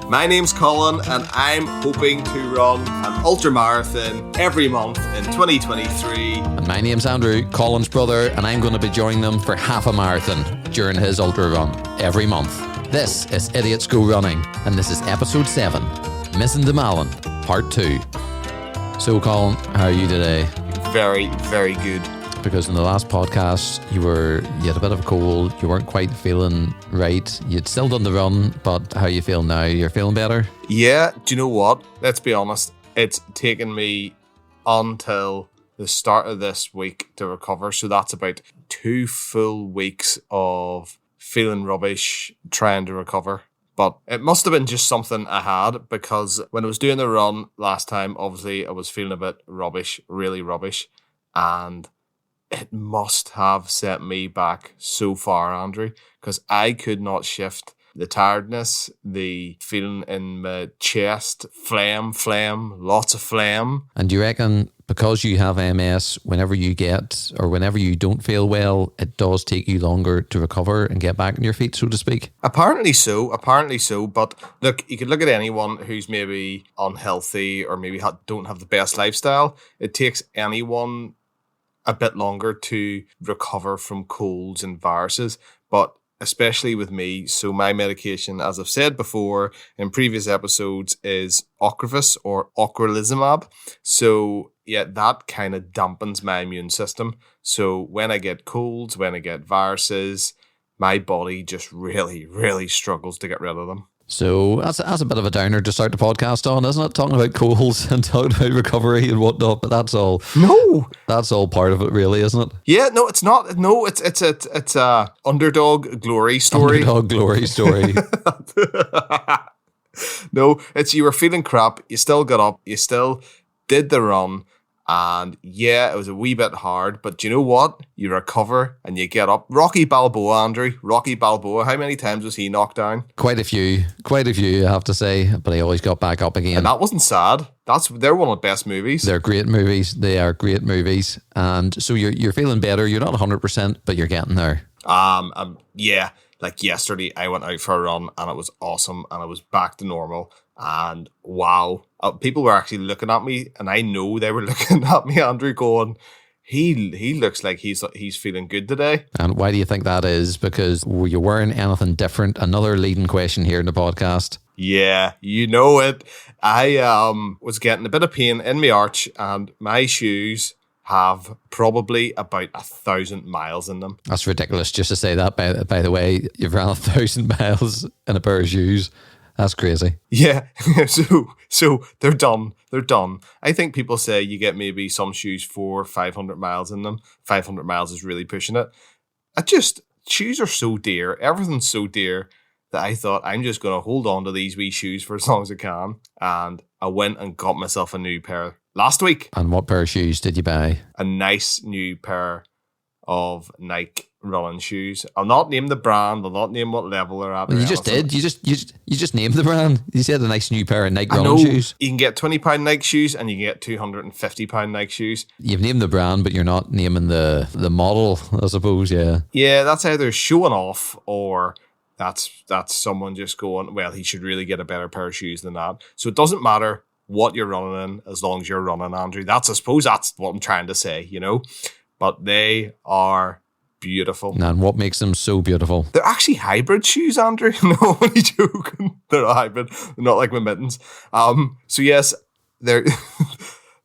My name's Colin and I'm hoping to run an ultramarathon every month in 2023. And my name's Andrew, Colin's brother, and I'm going to be joining them for half a marathon during his ultra run every month. This is Idiots Go Running, and this is episode 7, Mizen to Malin, part 2. So Colin, how are you today? Very, very good. Because in the last podcast, you had a bit of a cold, you weren't quite feeling right. You'd still done the run, but how you feel now? You're feeling better? Yeah, do you know what? Let's be honest. It's taken me until the start of this week to recover. So that's about 2 full weeks of feeling rubbish, trying to recover. But it must have been just something I had, because when I was doing the run last time, obviously I was feeling a bit rubbish, really rubbish. And it must have set me back so far, Andrew, because I could not shift the tiredness, the feeling in my chest, phlegm, lots of phlegm. And do you reckon because you have MS, whenever you get, or whenever you don't feel well, it does take you longer to recover and get back on your feet, so to speak? Apparently so. But look, you could look at anyone who's maybe unhealthy or maybe don't have the best lifestyle. It takes anyone a bit longer to recover from colds and viruses, but especially with me. So my medication, as I've said before in previous episodes, is Ocrevus or ocrelizumab. So yeah, that kind of dampens my immune system. So when I get colds, when I get viruses, my body just really, really struggles to get rid of them. So that's a bit of a downer to start the podcast on, isn't it? Talking about colds and talking about recovery and whatnot, but that's all. No, that's all part of it, really, isn't it? Yeah, no, it's not. No, it's a underdog glory story. Underdog glory story. No, it's you were feeling crap. You still got up. You still did the run. And yeah, it was a wee bit hard, but do you know what? You recover and you get up. Rocky Balboa, Andrew. Rocky Balboa. How many times was he knocked down? Quite a few, I have to say. But he always got back up again. And that wasn't sad. They're one of the best movies. They're great movies. They are great movies. And so you're feeling better. You're not 100%, but you're getting there. Yeah. Like yesterday, I went out for a run and it was awesome and I was back to normal. And wow, people were actually looking at me, and I know they were looking at me, Andrew, going, he looks like he's feeling good today. And why do you think that is? Because were you wearing anything different? Another leading question here in the podcast. Yeah, you know it. I was getting a bit of pain in my arch, and my shoes have probably about 1,000 miles in them. That's ridiculous just to say that, by the way. You've ran 1,000 miles in a pair of shoes. That's crazy. Yeah, so they're done. They're done. I think people say you get maybe some shoes 400 or 500 miles in them. 500 miles is really pushing it. Shoes are so dear. Everything's so dear that I thought I'm just going to hold on to these wee shoes for as long as I can. And I went and got myself a new pair last week. And what pair of shoes did you buy? A nice new pair of Nike running shoes. I'll not name the brand. I'll not name what level they're at. Well, you just did. You just named the brand. You said a nice new pair of Nike running shoes. You can get £20 Nike shoes and you can get £250 Nike shoes. You've named the brand, but you're not naming the model, I suppose. Yeah. Yeah, that's either showing off or that's someone just going, well, he should really get a better pair of shoes than that. So it doesn't matter what you're running in as long as you're running, Andrew. I suppose that's what I'm trying to say, you know. But they are beautiful. And what makes them so beautiful? They're actually hybrid shoes, Andrew. No, I'm only joking. They're a hybrid. They're not like my mittens. So yes, they're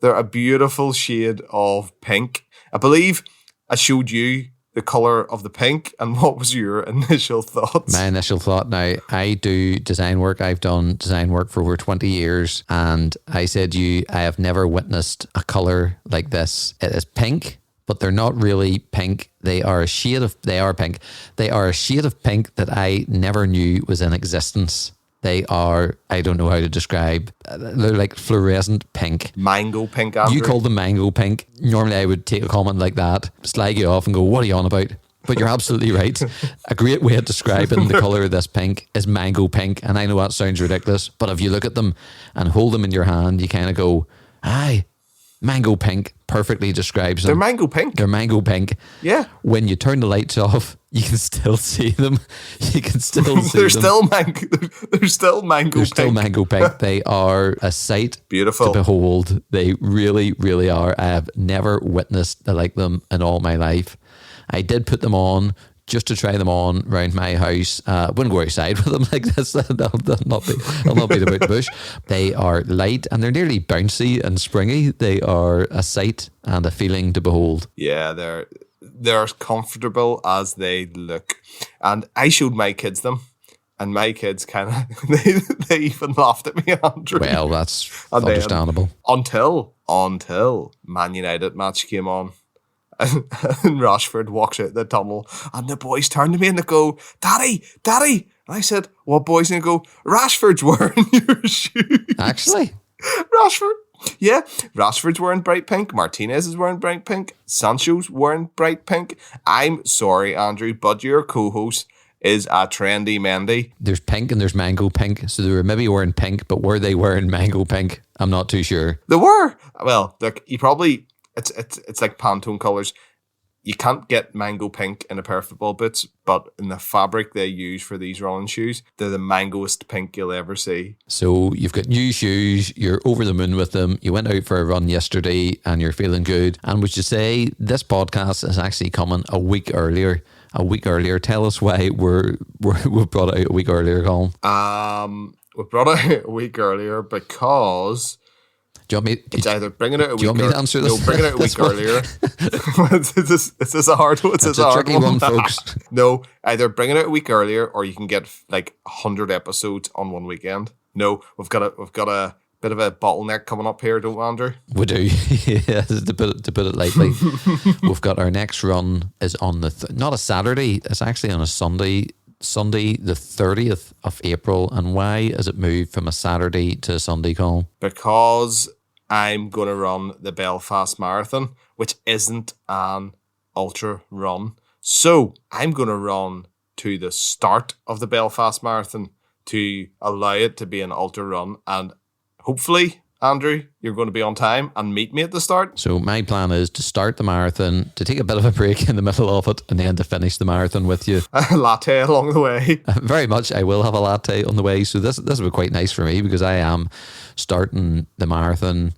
a beautiful shade of pink. I believe I showed you the colour of the pink, and what was your initial thoughts? My initial thought, now, I do design work. I've done design work for over 20 years, and I said to you, I have never witnessed a colour like this. It is pink, but they're not really pink. They are a shade of pink. They are a shade of pink that I never knew was in existence. They are, I don't know how to describe, they're like fluorescent pink. Mango pink, Andrew. You call them mango pink. Normally I would take a comment like that, slag you off and go, what are you on about? But you're absolutely right. A great way of describing the colour of this pink is mango pink. And I know that sounds ridiculous, but if you look at them and hold them in your hand, you kind of go, aye, mango pink, perfectly describes them. They're mango pink. They're mango pink. Yeah. When you turn the lights off, you can still see them. You can still see They're them. still mango. They're still mango They're pink. still mango pink. They are a sight Beautiful. to behold. They really, really are. I have never witnessed the like them in all my life. I did put them on just to try them on around my house. Wouldn't go outside with them like this. They'll not be about the bush. They are light and they're nearly bouncy and springy. They are a sight and a feeling to behold. Yeah, they're as comfortable as they look. And I showed my kids them. And my kids kind of, they even laughed at me, Andrew. Well, that's understandable. Until Man United match came on. And Rashford walks out the tunnel. And the boys turn to me and they go, Daddy. And I said, what boys? And they go, Rashford's wearing your shoes. Actually? Rashford. Yeah, Rashford's wearing bright pink. Martinez is wearing bright pink. Sancho's wearing bright pink. I'm sorry, Andrew, but your co-host is a trendy Mendy. There's pink and there's mango pink. So they were maybe wearing pink, but were they wearing mango pink? I'm not too sure. They were. Well, look, you probably, it's like Pantone colours. You can't get mango pink in a pair of football boots, but in the fabric they use for these running shoes, they're the mangoest pink you'll ever see. So you've got new shoes, you're over the moon with them, you went out for a run yesterday and you're feeling good. And would you say this podcast is actually coming a week earlier? Tell us why we've brought it out a week earlier, Colin. We brought it out a week earlier because... Do you want me? It's either bring it out a week. Do you want me to answer this? No, bring it out a week earlier. Is this a hard one? It's a tricky one, folks. No, either bring it out a week earlier, or you can get like 100 episodes on one weekend. No, we've got a bit of a bottleneck coming up here, don't we, Andrew? We do. Yeah, to put it lightly. We've got our next run is on not a Saturday. It's actually on a Sunday. Sunday the 30th of April. And why is it moved from a Saturday to a Sunday, Colin? Because I'm going to run the Belfast Marathon, which isn't an ultra run. So I'm going to run to the start of the Belfast Marathon to allow it to be an ultra run. And hopefully, Andrew, you're going to be on time and meet me at the start. So my plan is to start the marathon, to take a bit of a break in the middle of it, and then to finish the marathon with you. A latte along the way. Very much. I will have a latte on the way. So this will be quite nice for me because I am starting the marathon.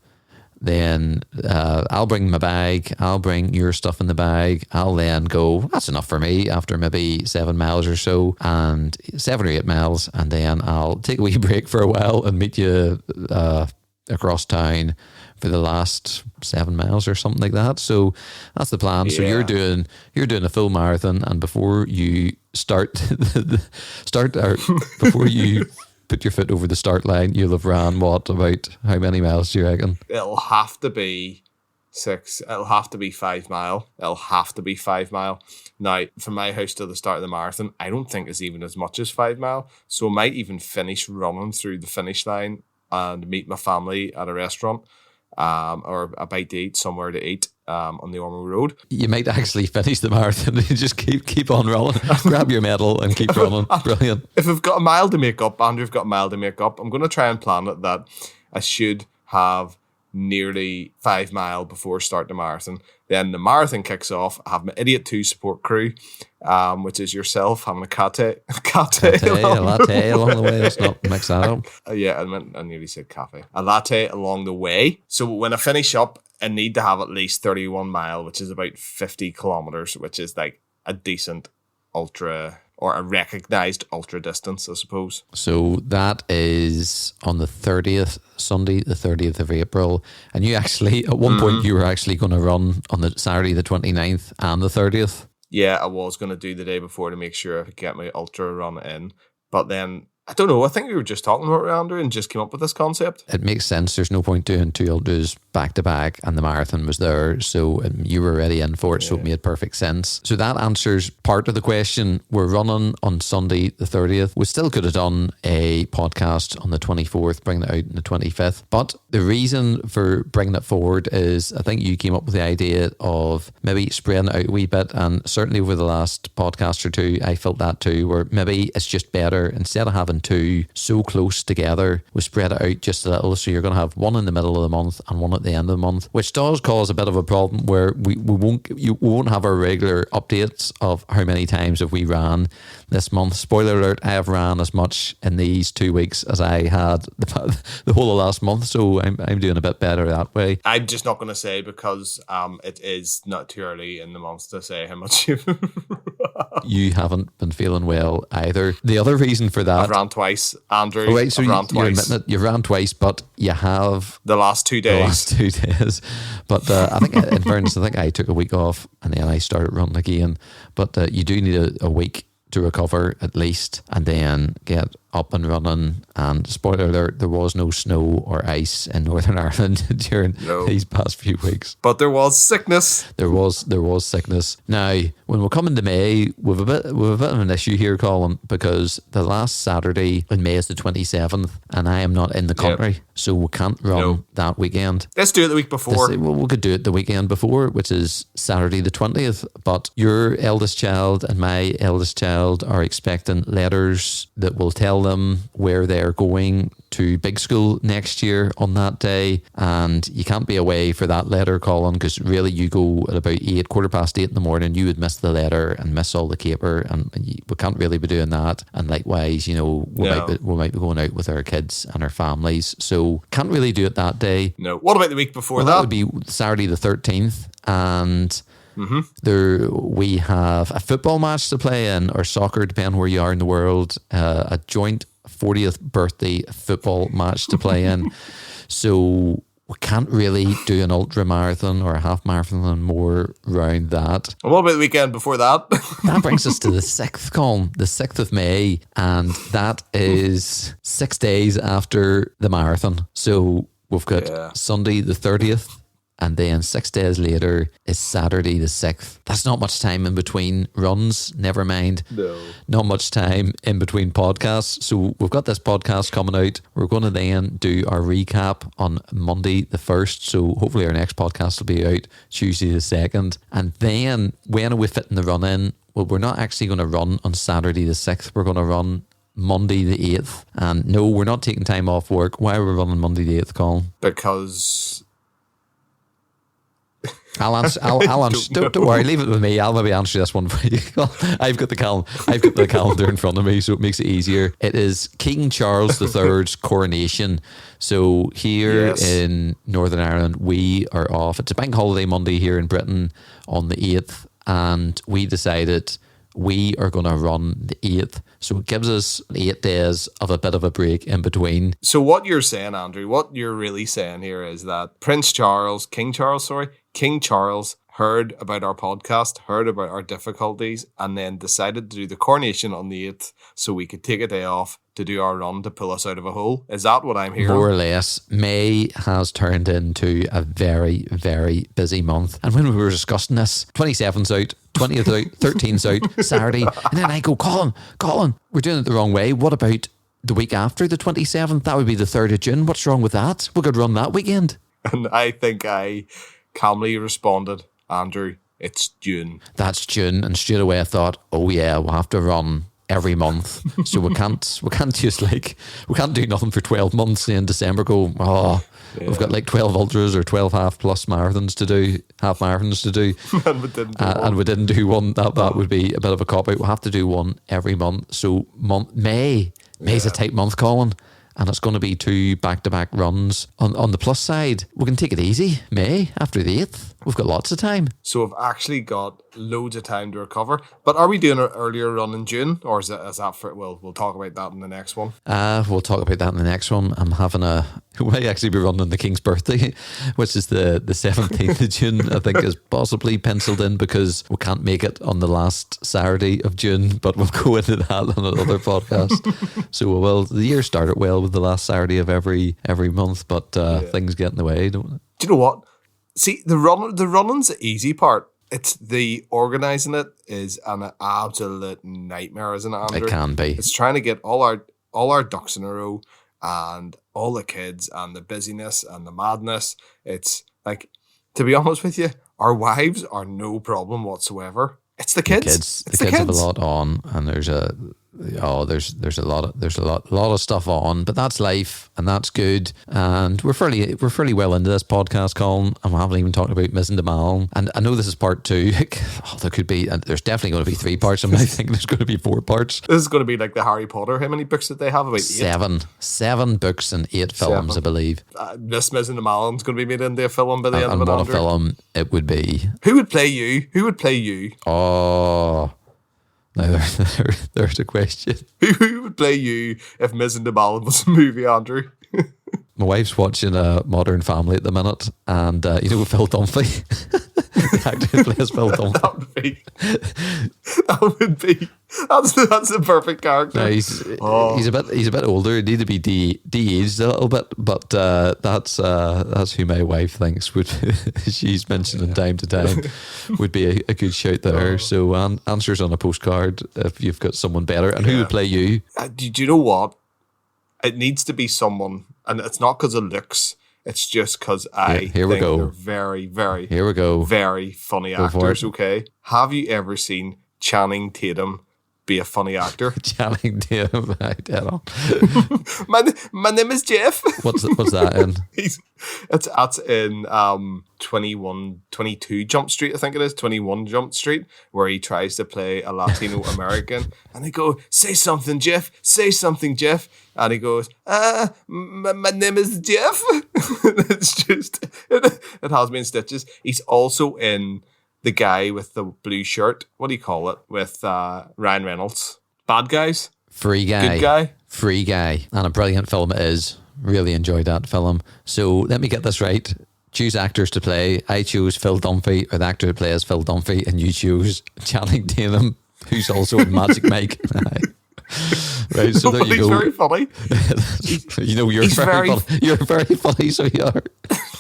Then I'll bring my bag. I'll bring your stuff in the bag. I'll then go, that's enough for me after maybe 7 miles or so, and 7 or 8 miles. And then I'll take a wee break for a while and meet you across town for the last 7 miles or something like that. So that's the plan. Yeah. So you're doing a full marathon, and before you before you put your foot over the start line, you'll have ran about how many miles do you reckon? It'll have to be 6. It'll have to be 5 mile. It'll have to be 5 mile. Now, from my house to the start of the marathon, I don't think it's even as much as 5 mile. So I might even finish running through the finish line and meet my family at a restaurant or a bite to eat, somewhere to eat on the Ormo Road. You might actually finish the marathon and just keep on rolling. Grab your medal and keep running. Brilliant. If I've got a mile to make up, Andrew've got a mile to make up, I'm going to try and plan it that I should have nearly 5 mile before starting the marathon. Then the marathon kicks off. I have my Idiot 2 support crew, which is yourself having a latte along the way. Let's not mix that up. Yeah, I nearly said cafe. A latte along the way. So when I finish up, I need to have at least 31 mile, which is about 50 kilometers, which is like a decent ultra or a recognised ultra distance, I suppose. So that is on the 30th, Sunday, the 30th of April. And you actually, at one point, you were actually going to run on the Saturday, the 29th and the 30th. Yeah, I was going to do the day before to make sure I could get my ultra run in. But then, I don't know, I think we were just talking about it, Andrew, and just came up with this concept. It makes sense. There's no point doing 2 ultras back to back, and the marathon was there, so you were already in for it, so it made perfect sense. So that answers part of the question. We're running on Sunday the 30th. We still could have done a podcast on the 24th, bring it out on the 25th, but the reason for bringing it forward is I think you came up with the idea of maybe spreading it out a wee bit, and certainly over the last podcast or two, I felt that too, where maybe it's just better, instead of having having two so close together, we spread it out just a little. So you're going to have one in the middle of the month and one at the end of the month, which does cause a bit of a problem where we won't have our regular updates of how many times have we ran this month. Spoiler alert, I have ran as much in these 2 weeks as I had the whole of last month, so I'm doing a bit better that way. I'm just not going to say because it is not too early in the month to say how much you've You haven't been feeling well either. The other reason for that... I've ran twice, Andrew. Oh, right, so I've ran you're twice. admitting it, you've ran twice, but you have... The last 2 days. The last 2 days. But I think, in fairness, I think I took a week off and then I started running again. But you do need a week to recover at least and then get up and running. And spoiler alert, there was no snow or ice in Northern Ireland during these past few weeks. But there was sickness. There was sickness. Now, when we come into May, we've a bit of an issue here, Colin, because the last Saturday in May is the 27th, and I am not in the country, so we can't run that weekend. Let's do it the week before. We could do it the weekend before, which is Saturday the 20th. But your eldest child and my eldest child are expecting letters that will tell them where they're going to big school next year on that day, and you can't be away for that letter, Colin, because really you go at about 8:15 in the morning, you would miss the letter and miss all the caper, and we can't really be doing that. And likewise, we might be going out with our kids and our families, so can't really do it that day. No. What about the week before that? That would be Saturday the 13th, and there we have a football match to play in, or soccer, depending where you are in the world, a joint 40th birthday football match to play in. So we can't really do an ultra marathon or a half marathon and more around that. And what about the weekend before that? That brings us to the 6th, Colin, the 6th of May, and that is 6 days after the marathon. So we've got Sunday the 30th, and then 6 days later is Saturday the 6th. That's not much time in between runs, never mind. No. Not much time in between podcasts. So we've got this podcast coming out. We're going to then do our recap on Monday the 1st. So hopefully our next podcast will be out Tuesday the 2nd. And then when are we fitting the run in? Well, we're not actually going to run on Saturday the 6th. We're going to run Monday the 8th. And no, we're not taking time off work. Why are we running Monday the 8th, Colin? Because... I'll answer. Don't worry, leave it with me. I'll maybe answer this one for you. I've got the calendar in front of me, so it makes it easier. It is King Charles III's coronation. So here in Northern Ireland, we are off. It's a bank holiday Monday here in Britain on the 8th, and we decided we are going to run the 8th. So it gives us 8 days of a bit of a break in between. So what you're saying, Andrew, what you're really saying here is that King Charles heard about our podcast, heard about our difficulties, and then decided to do the coronation on the 8th so we could take a day off to do our run to pull us out of a hole. Is that what I'm hearing? More or less. May has turned into a very, very busy month. And when we were discussing this, 27th's out, 20th out, 13th's out, Saturday, and then I go, Colin, we're doing it the wrong way. What about the week after the 27th? That would be the 3rd of June. What's wrong with that? We could run that weekend. And I think I calmly responded, Andrew, it's June. That's June. And straight away I thought, oh yeah, we'll have to run every month. So we can't just we can't do nothing for 12 months and in December go, we've got like 12 ultras or 12 half plus marathons to do, half marathons to do. And we didn't do one. That would be a bit of a cop out. We'll have to do one every month. So May's a tight month, Colin. And it's going to be 2 back-to-back runs. On the plus side, we can take it easy. May, after the 8th, we've got lots of time. So we've actually got loads of time to recover. But are we doing an earlier run in June? Or is that for... Well, we'll talk about that in the next one. We'll talk about that in the next one. We might actually be running the King's birthday, which is the 17th of June, I think is possibly penciled in because we can't make it on the last Saturday of June, but we'll go into that on another podcast. So we will. The year started well with the last Saturday of every month, but things get in the way, don't they? Do you know what? See, the running's the easy part. It's the organising it is an absolute nightmare, isn't it, Andrew? It can be. It's trying to get all our ducks in a row and all the kids and the busyness and the madness. It's like, to be honest with you, our wives are no problem whatsoever. It's the kids. The kids have a lot on, and there's there's a lot of stuff on, but that's life and that's good. And we're fairly well into this podcast, Colin, and we haven't even talked about Mizen to Malin. And I know this is part 2. There could be, and there's definitely going to be 3 parts. I'm now thinking there's going to be 4 parts. This is going to be like the Harry Potter. How many books did they have? About 8? 7 books and 8 films, I believe. This Mizen to Malin's going to be made into a film by the end of it. And what Andrew. A film it would be. Who would play you? Who would play you? Oh. Now there's a question. Who would play you if Mizen to Malin was a movie, Andrew? My wife's watching Modern Family at the minute, and Phil Dunphy, the actor who plays Phil Dunphy. That's the perfect character. No, he's a bit older. He need to be de-aged a little bit, but that's who my wife thinks would. She's mentioning time to time would be a good shout there. So answers on a postcard if you've got someone better. And who would play you? Do you know what? It needs to be someone, and it's not because of looks. It's just because I think they're very, very, very funny actors. Okay, have you ever seen Channing Tatum be a funny actor? Channing Tatum, I don't know. my name is Jeff. What's that in? That's in 22 Jump Street, I think it is, 21 Jump Street, where he tries to play a Latino American, and they go, say something, Jeff, and he goes, my name is Jeff. It's just, it has me in stitches. He's also in the guy with the blue shirt, what do you call it, with Ryan Reynolds. Bad Guys? Free Guy. Good Guy? Free Guy. And a brilliant film it is. Really enjoyed that film. So let me get this right. Choose actors to play. I choose Phil Dunphy, or the actor who plays Phil Dunphy, and you choose Channing Tatum, who's also in Magic Mike. Right, so there you go. He's very funny. You're very funny, so you are.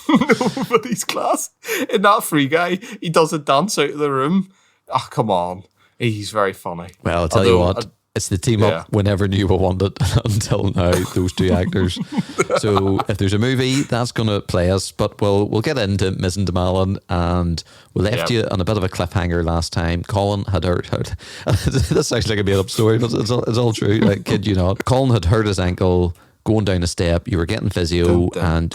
No, but he's class. In that Free Guy, he does a dance out of the room. Oh, come on. He's very funny. Well, I'll tell you what. It's the team up we never knew we wanted until now, those 2 actors. So if there's a movie, that's going to play us. But we'll get into Mizen to Malin, and we left you on a bit of a cliffhanger last time. Colin had hurt. This sounds like a made-up story, but it's all true. Like, kid you not. Colin had hurt his ankle going down a step. You were getting physio, and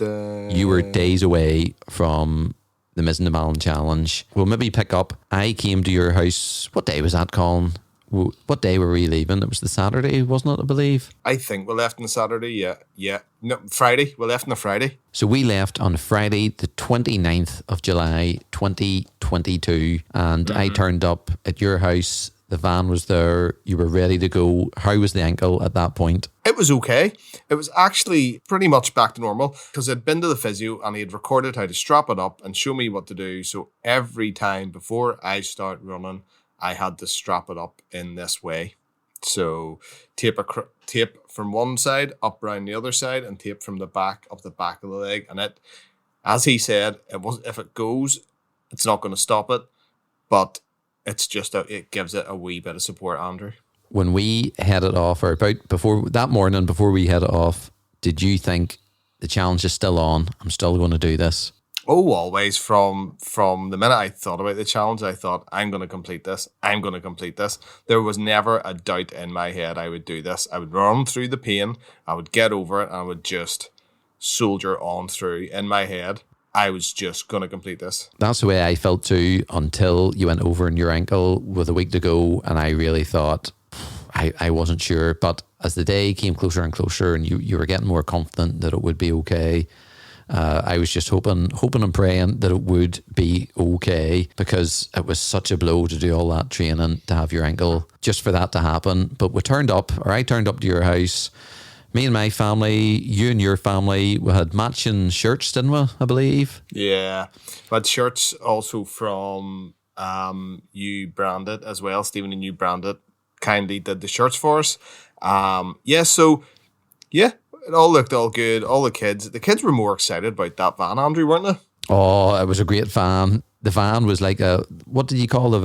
you were days away from the Mizen to Malin challenge. We'll maybe pick up. I came to your house. What day was that, Colin? What day were we leaving? It was the Saturday, wasn't it, I believe? I think we left on the Saturday, yeah. No, Friday. We left on the Friday. So we left on Friday, the 29th of July, 2022, and I turned up at your house. The van was there. You were ready to go. How was the ankle at that point? It was okay. It was actually pretty much back to normal because I'd been to the physio and he had recorded how to strap it up and show me what to do. So every time before I start running, I had to strap it up in this way. So tape from one side up around the other side, and tape from the back of the leg. And it, as he said, if it goes, it's not going to stop it, but it's just it gives it a wee bit of support, Andrew. When we headed off, or before we headed off, did you think the challenge is still on? I'm still going to do this. Oh, always. From the minute I thought about the challenge, I thought, I'm going to complete this. There was never a doubt in my head I would do this. I would run through the pain, I would get over it, and I would just soldier on through. In my head, I was just going to complete this. That's the way I felt too, until you went over in your ankle with a week to go, and I really thought, I wasn't sure. But as the day came closer and closer, and you were getting more confident that it would be okay, I was just hoping and praying that it would be okay, because it was such a blow to do all that training, to have your ankle, just for that to happen. But I turned up to your house, me and my family, you and your family. We had matching shirts, didn't we, I believe? Yeah, we had shirts also from You Branded as well. Stephen and You Branded kindly did the shirts for us. It all looked all good. All the kids were more excited about that van, Andrew, weren't they? Oh, it was a great van. The van was like what did you call it?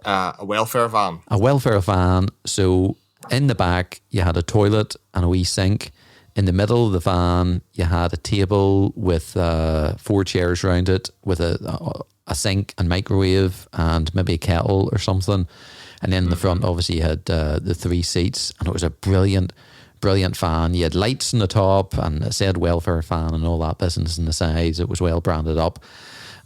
A welfare van. A welfare van. So in the back, you had a toilet and a wee sink. In the middle of the van, you had a table with 4 chairs around it, with a sink and microwave and maybe a kettle or something. And then in the front, obviously, you had the 3 seats, and it was a brilliant fan. You had lights on the top, and it said welfare fan and all that business on the sides. It was well branded up.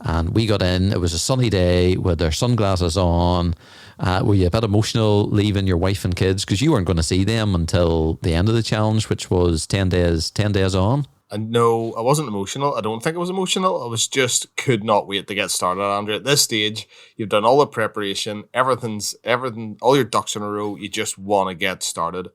And we got in. It was a sunny day with their sunglasses on. Were you a bit emotional leaving your wife and kids? Because you weren't going to see them until the end of the challenge, which was 10 days on. And no, I wasn't emotional. I don't think I was emotional. I was just could not wait to get started, Andrew. At this stage, you've done all the preparation. Everything, all your ducks in a row. You just want to get started.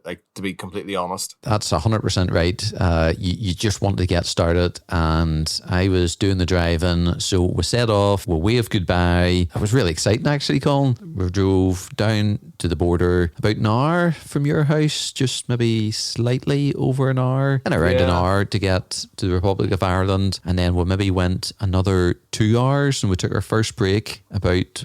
Like, to be completely honest. That's 100% right. You just want to get started, and I was doing the driving, so we set off, we waved goodbye. It was really exciting, actually, Colin. We drove down to the border about an hour from your house, just maybe slightly over an hour, and around an hour to get to the Republic of Ireland, and then we maybe went another 2 hours, and we took our first break about,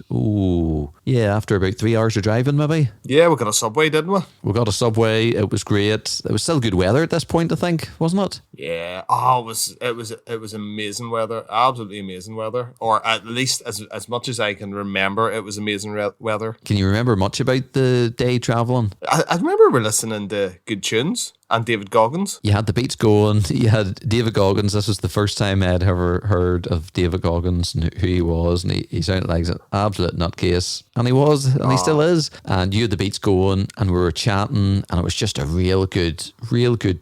after about 3 hours of driving, maybe. Yeah, we got a Subway, didn't we? We got a Subway. It was great. It was still good weather at this point, I think, wasn't it? Yeah. Oh, it was amazing weather. Absolutely amazing weather. Or at least as much as I can remember, it was amazing weather. Can you remember much about the day travelling? I remember we're listening to good tunes. And David Goggins. You had the beats going. You had David Goggins. This was the first time I'd ever heard of David Goggins and who he was. And he sounded like an absolute nutcase. And he was, and he still is. And you had the beats going, and we were chatting, and it was just a real good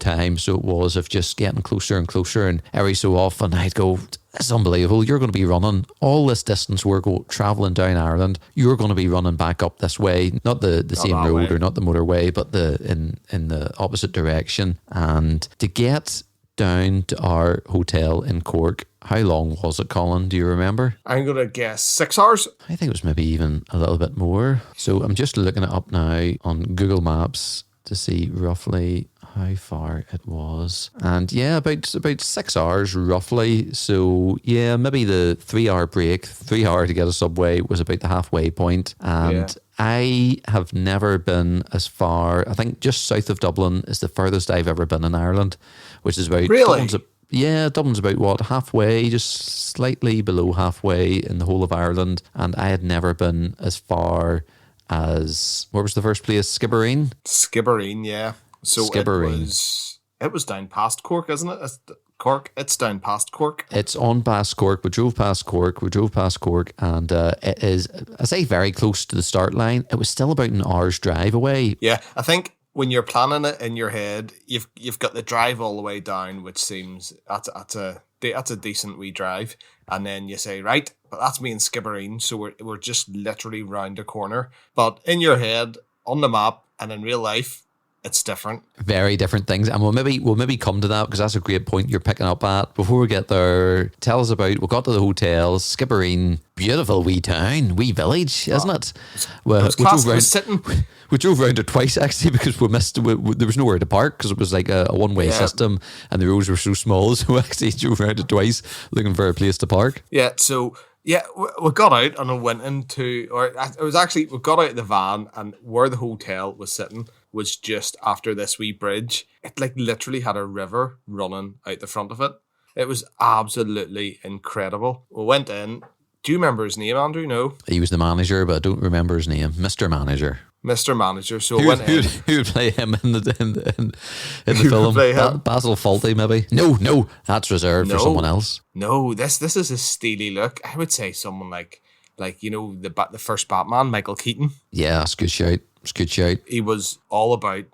time. So it was of just getting closer and closer. And every so often I'd go, it's unbelievable. You're going to be running all this distance. We're traveling down Ireland. You're going to be running back up this way, not the same road or not the motorway, but in the opposite direction. And to get down to our hotel in Cork, how long was it, Colin? Do you remember? I'm going to guess 6 hours. I think it was maybe even a little bit more. So I'm just looking it up now on Google Maps to see roughly how far it was. And yeah, about 6 hours roughly. So yeah, maybe the 3 hour break, 3 hour to get a Subway was about the halfway point. And I have never been as far, I think just south of Dublin is the furthest I've ever been in Ireland, which is about... Really? Dublin's about what, halfway, just slightly below halfway in the whole of Ireland. And I had never been as far as, where was the first place? Skibbereen? Skibbereen, yeah. So Skibbereen. It was down past Cork, isn't it? Cork. It's down past Cork. It's on past Cork. We drove past Cork, and it is, I say, very close to the start line. It was still about an hour's drive away. Yeah, I think when you're planning it in your head, you've got the drive all the way down, which seems that's a decent wee drive, and then you say, right, but that's me in Skibbereen, so we're just literally round the corner. But in your head, on the map, and in real life, it's different. Very different things. And we'll maybe come to that, because that's a great point you're picking up at. Before we get there, tell us about, we got to the hotel, Skibbereen, beautiful wee town, wee village, isn't it? Well, we drove around it twice, actually, because we missed, there was nowhere to park, because it was like a one-way system, and the roads were so small, so we actually drove around it twice looking for a place to park. Yeah, so... Yeah, we got out and we went into, or it was actually, we got out of the van, and where the hotel was sitting was just after this wee bridge. It like literally had a river running out the front of it. It was absolutely incredible. We went in. Do you remember his name, Andrew? No? He was the manager, but I don't remember his name. Mr. Manager. Mr. Manager. So who would play him in the film? Basil Fawlty, maybe? No, that's reserved for someone else. No, this is a steely look. I would say someone like you know, the first Batman, Michael Keaton. Yeah, that's a good shout. It's a good shout. He was all about,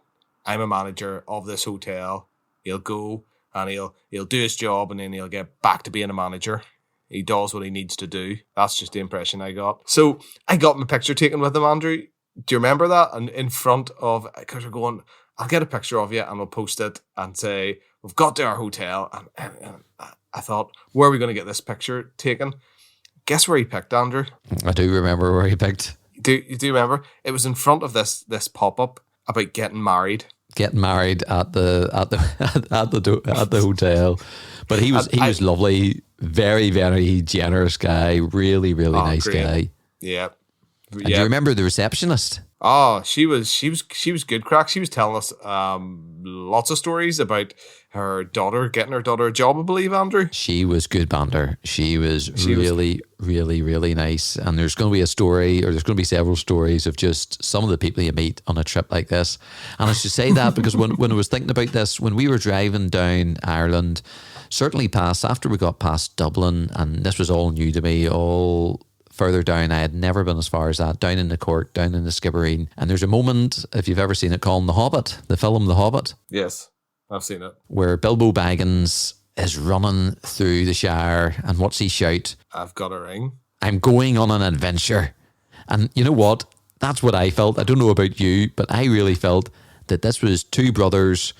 I'm a manager of this hotel. He'll go and he'll do his job, and then he'll get back to being a manager. He does what he needs to do. That's just the impression I got. So I got my picture taken with him, Andrew. Do you remember that? And in front of, because we're going, I'll get a picture of you and we'll post it and say, we've got to our hotel. And I thought, where are we going to get this picture taken? Guess where he picked, Andrew? I do remember where he picked. Do you remember? It was in front of this pop-up about getting married. Getting married at the hotel. But he was lovely, very, very generous guy, really, really nice great guy. Yeah. And do you remember the receptionist? Oh, she was good crack. She was telling us lots of stories about her daughter getting her daughter a job, I believe, Andrew. She was good banter. She was really, really nice. And there's going to be a story, or there's going to be several stories of just some of the people you meet on a trip like this. And I should say that because when I was thinking about this, when we were driving down Ireland, certainly after we got past Dublin, and this was all new to me, all further down, I had never been as far as that, down in the Cork, down in the Skibbereen. And there's a moment, if you've ever seen it, called The Hobbit, the film The Hobbit. Yes, I've seen it. Where Bilbo Baggins is running through the Shire, and what's he shout? I've got a ring. I'm going on an adventure. And you know what? That's what I felt. I don't know about you, but I really felt that this was two brothers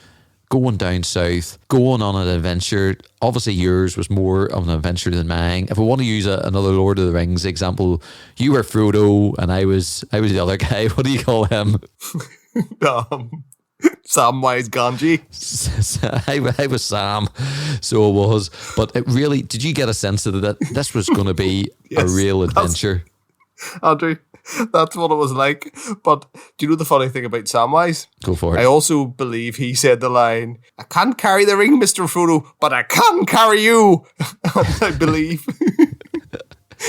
going down south, going on an adventure. Obviously, yours was more of an adventure than mine. If I want to use another Lord of the Rings example, you were Frodo and I was the other guy. What do you call him? Samwise Gamgee. I was Sam, so it was. But it really, did you get a sense of that this was going to be a real adventure? Andrew, that's what it was like. But do you know the funny thing about Samwise? Go for it. I also believe he said the line, "I can't carry the ring, Mr. Frodo, but I can carry you." I believe.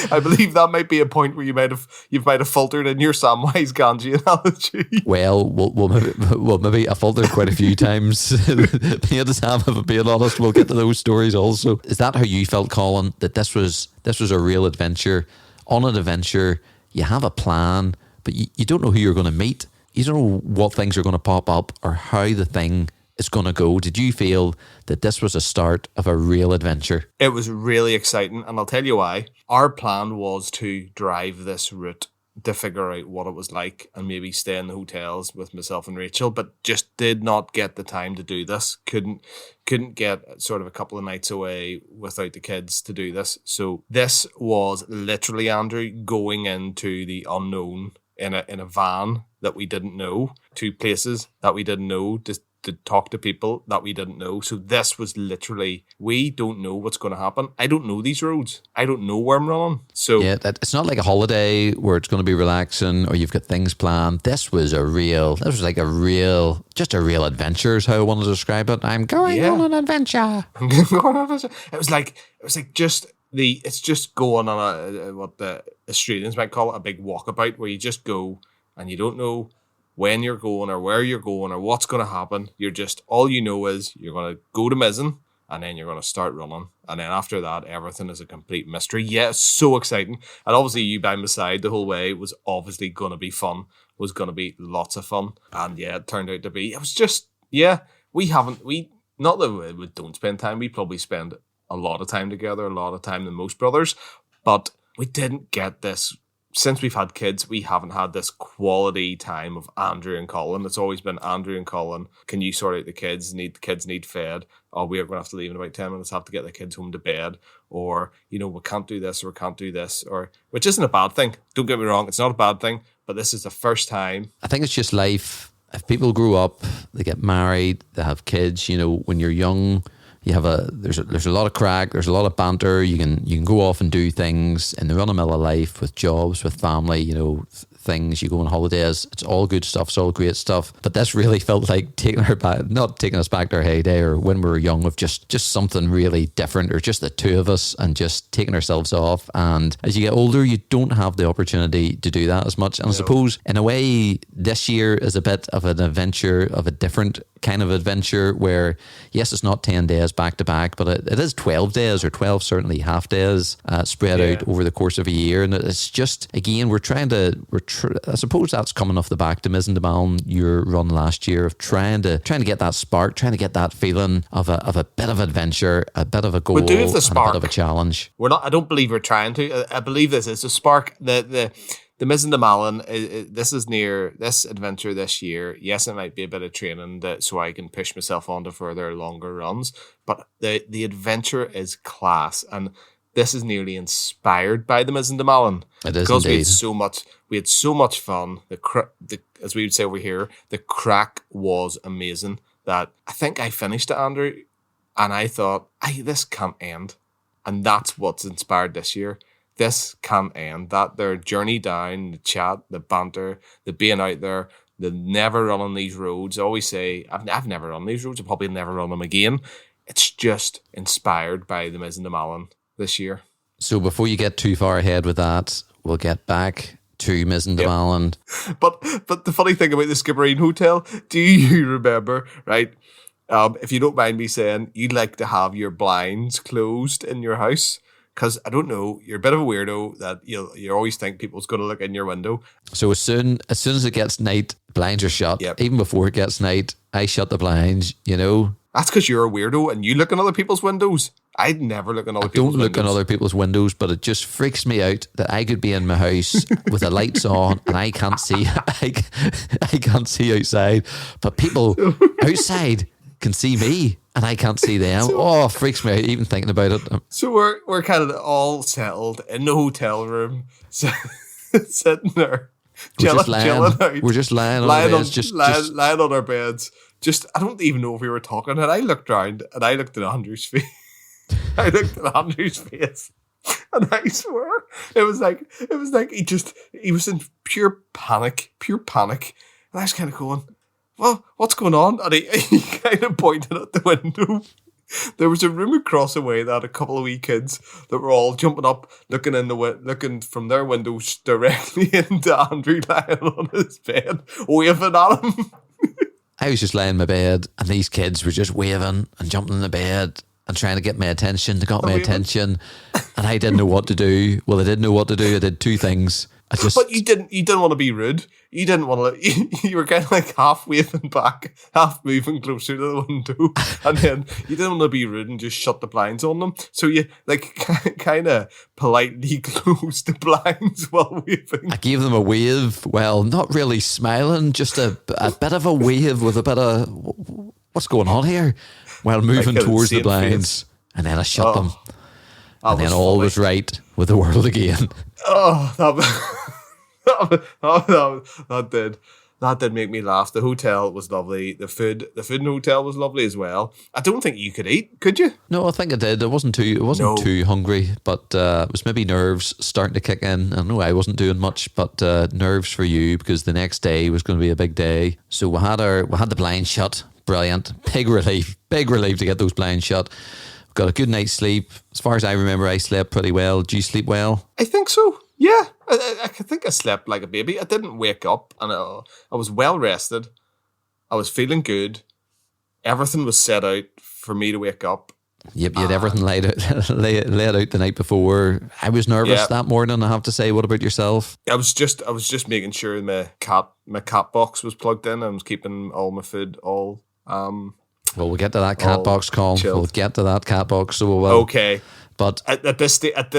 I believe that might be a point where you might have faltered in your Samwise Gamgee analogy. Well, maybe I faltered quite a few times. Me and Sam, if I'm being honest, we'll get to those stories also. Is that how you felt, Colin? That this was a real adventure? On an adventure, you have a plan, but you don't know who you're going to meet. You don't know what things are going to pop up or how the thing is going to go. Did you feel that this was a start of a real adventure? It was really exciting, and I'll tell you why. Our plan was to drive this route to figure out what it was like and maybe stay in the hotels with myself and Rachel, but just did not get the time to do this. Couldn't get sort of a couple of nights away without the kids to do this. So this was literally, Andrew, going into the unknown in a van that we didn't know, to places that we didn't know, to talk to people that we didn't know. So this was literally, we don't know what's going to happen. I don't know these roads. I don't know where I'm running. So yeah, it's not like a holiday where it's going to be relaxing or you've got things planned. This was like a real adventure is how I want to describe it. I'm going on an adventure. It was like it's just going on what the Australians might call it, a big walkabout, where you just go and you don't know when you're going or where you're going or what's going to happen. You're just, all you know is you're going to go to Mizen and then you're going to start running. And then after that, everything is a complete mystery. Yeah, it's so exciting. And obviously you by my side the whole way was obviously going to be fun, was going to be lots of fun. And yeah, it turned out to be, it was just, yeah, not that we don't spend time, we probably spend a lot of time together, a lot of time than most brothers, but we didn't get this. Since we've had kids, we haven't had this quality time of Andrew and Colin. It's always been Andrew and Colin. Can you sort out the kids? The kids need fed. Oh, we're going to have to leave in about 10 minutes, have to get the kids home to bed. Or, we can't do this or we can't do this. Or, which isn't a bad thing. Don't get me wrong. It's not a bad thing. But this is the first time. I think it's just life. If people grow up, they get married, they have kids, when you're young, you have there's a lot of crack, there's a lot of banter, you can go off and do things in the run-of-mill of life with jobs, with family, things, you go on holidays, it's all good stuff, it's all great stuff. But this really felt like not taking us back to our heyday or when we were young, of just something really different, or just the two of us and just taking ourselves off. And as you get older, you don't have the opportunity to do that as much. And I suppose in a way this year is a bit of an adventure, of a different kind of adventure, where yes, it's not 10 days back to back, but it is 12 days, or 12 certainly half days spread out over the course of a year. And it's just, again, I suppose that's coming off the back to Mizen to Malin, your run last year, of trying to get that spark, trying to get that feeling of a bit of adventure, a bit of a goal, and a bit of a challenge. I don't believe we're trying to. I believe this is a spark. The Mizen to Malin, this adventure this year. Yes, it might be a bit of training so I can push myself on to further, longer runs, but the adventure is class, and this is nearly inspired by the Mizen to Malin. It is because indeed. we had so much fun. As we would say over here, the crack was amazing. That I think I finished it, Andrew, and I thought, this can't end, and that's what's inspired this year. this can't end. That their journey down, the chat, the banter, the being out there, the never running these roads. I always say, I've never run these roads. I'll probably never run them again. It's just inspired by the Mizen to Malin this year. So before you get too far ahead with that, we'll get back to Mizen to Malin. But the funny thing about the Skibbereen Hotel, do you remember, right? If you don't mind me saying, you'd like to have your blinds closed in your house. Because, I don't know, you're a bit of a weirdo that you always think people's going to look in your window. So as soon as it gets night, blinds are shut. Yep. Even before it gets night, I shut the blinds, you know. That's because you're a weirdo and you look in other people's windows. I'd never look in other people's windows. I don't look in other people's windows, but it just freaks me out that I could be in my house with the lights on and I can't see I can't see outside. But people outside can see me and I can't see them. It freaks me out even thinking about it. So we're kind of all settled in the hotel room, sitting there, chilling. We're just lying on our beds. Lying on our beds. I don't even know if we were talking. And I looked around and I looked at Andrew's face. And I swear it was like he was in pure panic. And I was kind of going, well, what's going on? And he kind of pointed at the window. There was a room across the way that had a couple of wee kids that were all jumping up, looking from their windows directly into Andrew lying on his bed, waving at him. I was just lying in my bed and these kids were just waving and jumping in the bed and trying to get my attention. They got my attention and I didn't know what to do. Well, I didn't know what to do. I did two things. But you didn't want to be rude. You didn't want to. You were kind of like half waving back, half moving closer to the window, and then you didn't want to be rude and just shut the blinds on them. So you like kind of politely closed the blinds while waving. I gave them a wave. Well, not really smiling, just a bit of a wave with a bit of what's going on here, while moving towards the blinds, and then I shut them, and then all was right with the world again. Oh, that did make me laugh. The hotel was lovely. The food in the hotel was lovely as well. I don't think you could eat, could you? No, I think I did. I wasn't too hungry, but it was maybe nerves starting to kick in. I know I wasn't doing much, but nerves for you because the next day was going to be a big day. So we had the blinds shut. Brilliant. Big relief to get those blinds shut. Got a good night's sleep. As far as I remember, I slept pretty well. Did you sleep well? I think so. Yeah, I think I slept like a baby. I didn't wake up, and I was well rested. I was feeling good. Everything was set out for me to wake up. Yep, you had everything laid out the night before. I was nervous that morning, I have to say. What about yourself? I was just making sure my cat box was plugged in. I was keeping all my food all. Well, we'll get to that cat box, Colin. We'll get to that cat box. So we will. Okay, but at this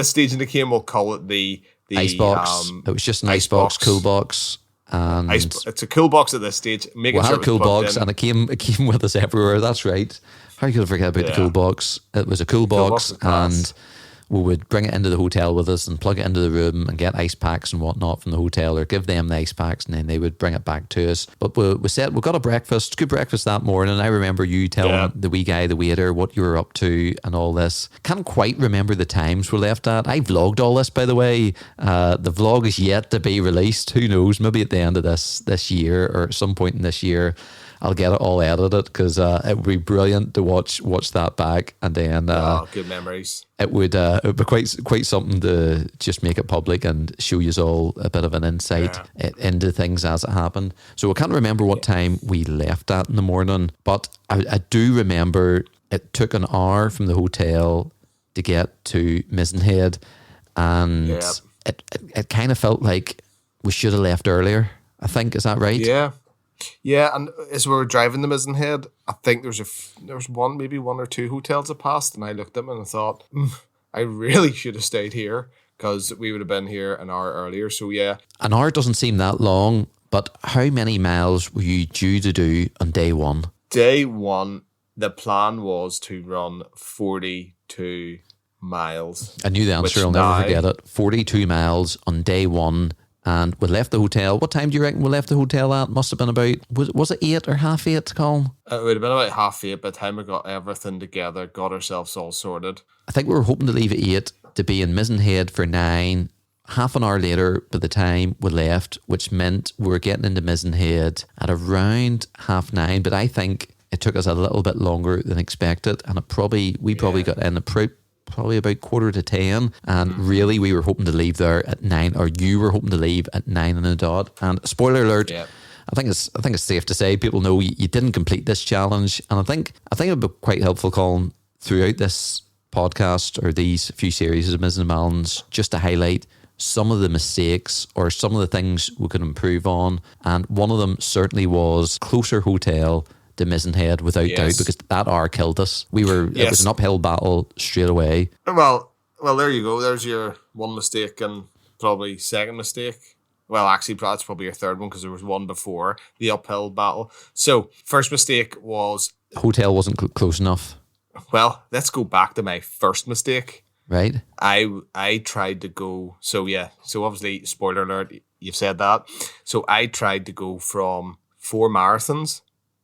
stage in the game, we'll call it the icebox. It was just an icebox, cool box, and it's a cool box at this stage. We had a cool box, and it came with us everywhere. That's right. How could I forget about the cool box? It was a cool box, and we would bring it into the hotel with us and plug it into the room and get ice packs and whatnot from the hotel, or give them the ice packs and then they would bring it back to us. But we got a good breakfast that morning. I remember you telling the wee guy, the waiter, what you were up to and all this. Can't quite remember the times we left at. I vlogged all this, by the way. The vlog is yet to be released. Who knows? Maybe at the end of this year or at some point in this year, I'll get it all edited because it would be brilliant to watch that back, and then good memories. It would be quite something to just make it public and show you all a bit of an insight into things as it happened. So I can't remember what time we left at in the morning, but I do remember it took an hour from the hotel to get to Mizenhead, and it kind of felt like we should have left earlier. I think, is that right? Yeah, and as we were driving the Mizenhead, I think there was maybe one or two hotels I passed, and I looked at them and I thought, I really should have stayed here because we would have been here an hour earlier. So yeah, an hour doesn't seem that long, but how many miles were you due to do on day one? Day one, the plan was to run 42 miles. I knew the answer. I'll never forget it. 42 miles on day one. And we left the hotel. What time do you reckon we left the hotel at? Must have been about, was it 8 or half 8, Colin? It would have been about half 8 by the time we got everything together, got ourselves all sorted. I think we were hoping to leave at 8. to be in Mizen Head for 9. Half an hour later, by the time we left, which meant we were getting into Mizen Head at around 9:30. But I think it took us a little bit longer than expected, and we probably got in probably about 9:45. And really, we were hoping to leave there at 9, or you were hoping to leave at 9 on the dot. And spoiler alert. Yeah. I think it's safe to say people know you didn't complete this challenge, and I think it would be quite helpful, Colin, throughout this podcast or these few series of Mizen and Malins, just to highlight some of the mistakes or some of the things we could improve on. And one of them certainly was closer hotel to Mizen Head, without doubt, because that hour killed us. It was an uphill battle straight away. Well, there you go. There's your one mistake and probably second mistake. Well, actually, that's probably your third one, because there was one before the uphill battle. So, first mistake was... Hotel wasn't close enough. Well, let's go back to my first mistake. Right. I tried to go... So, yeah. So, obviously, spoiler alert, you've said that. So, I tried to go from 4 marathons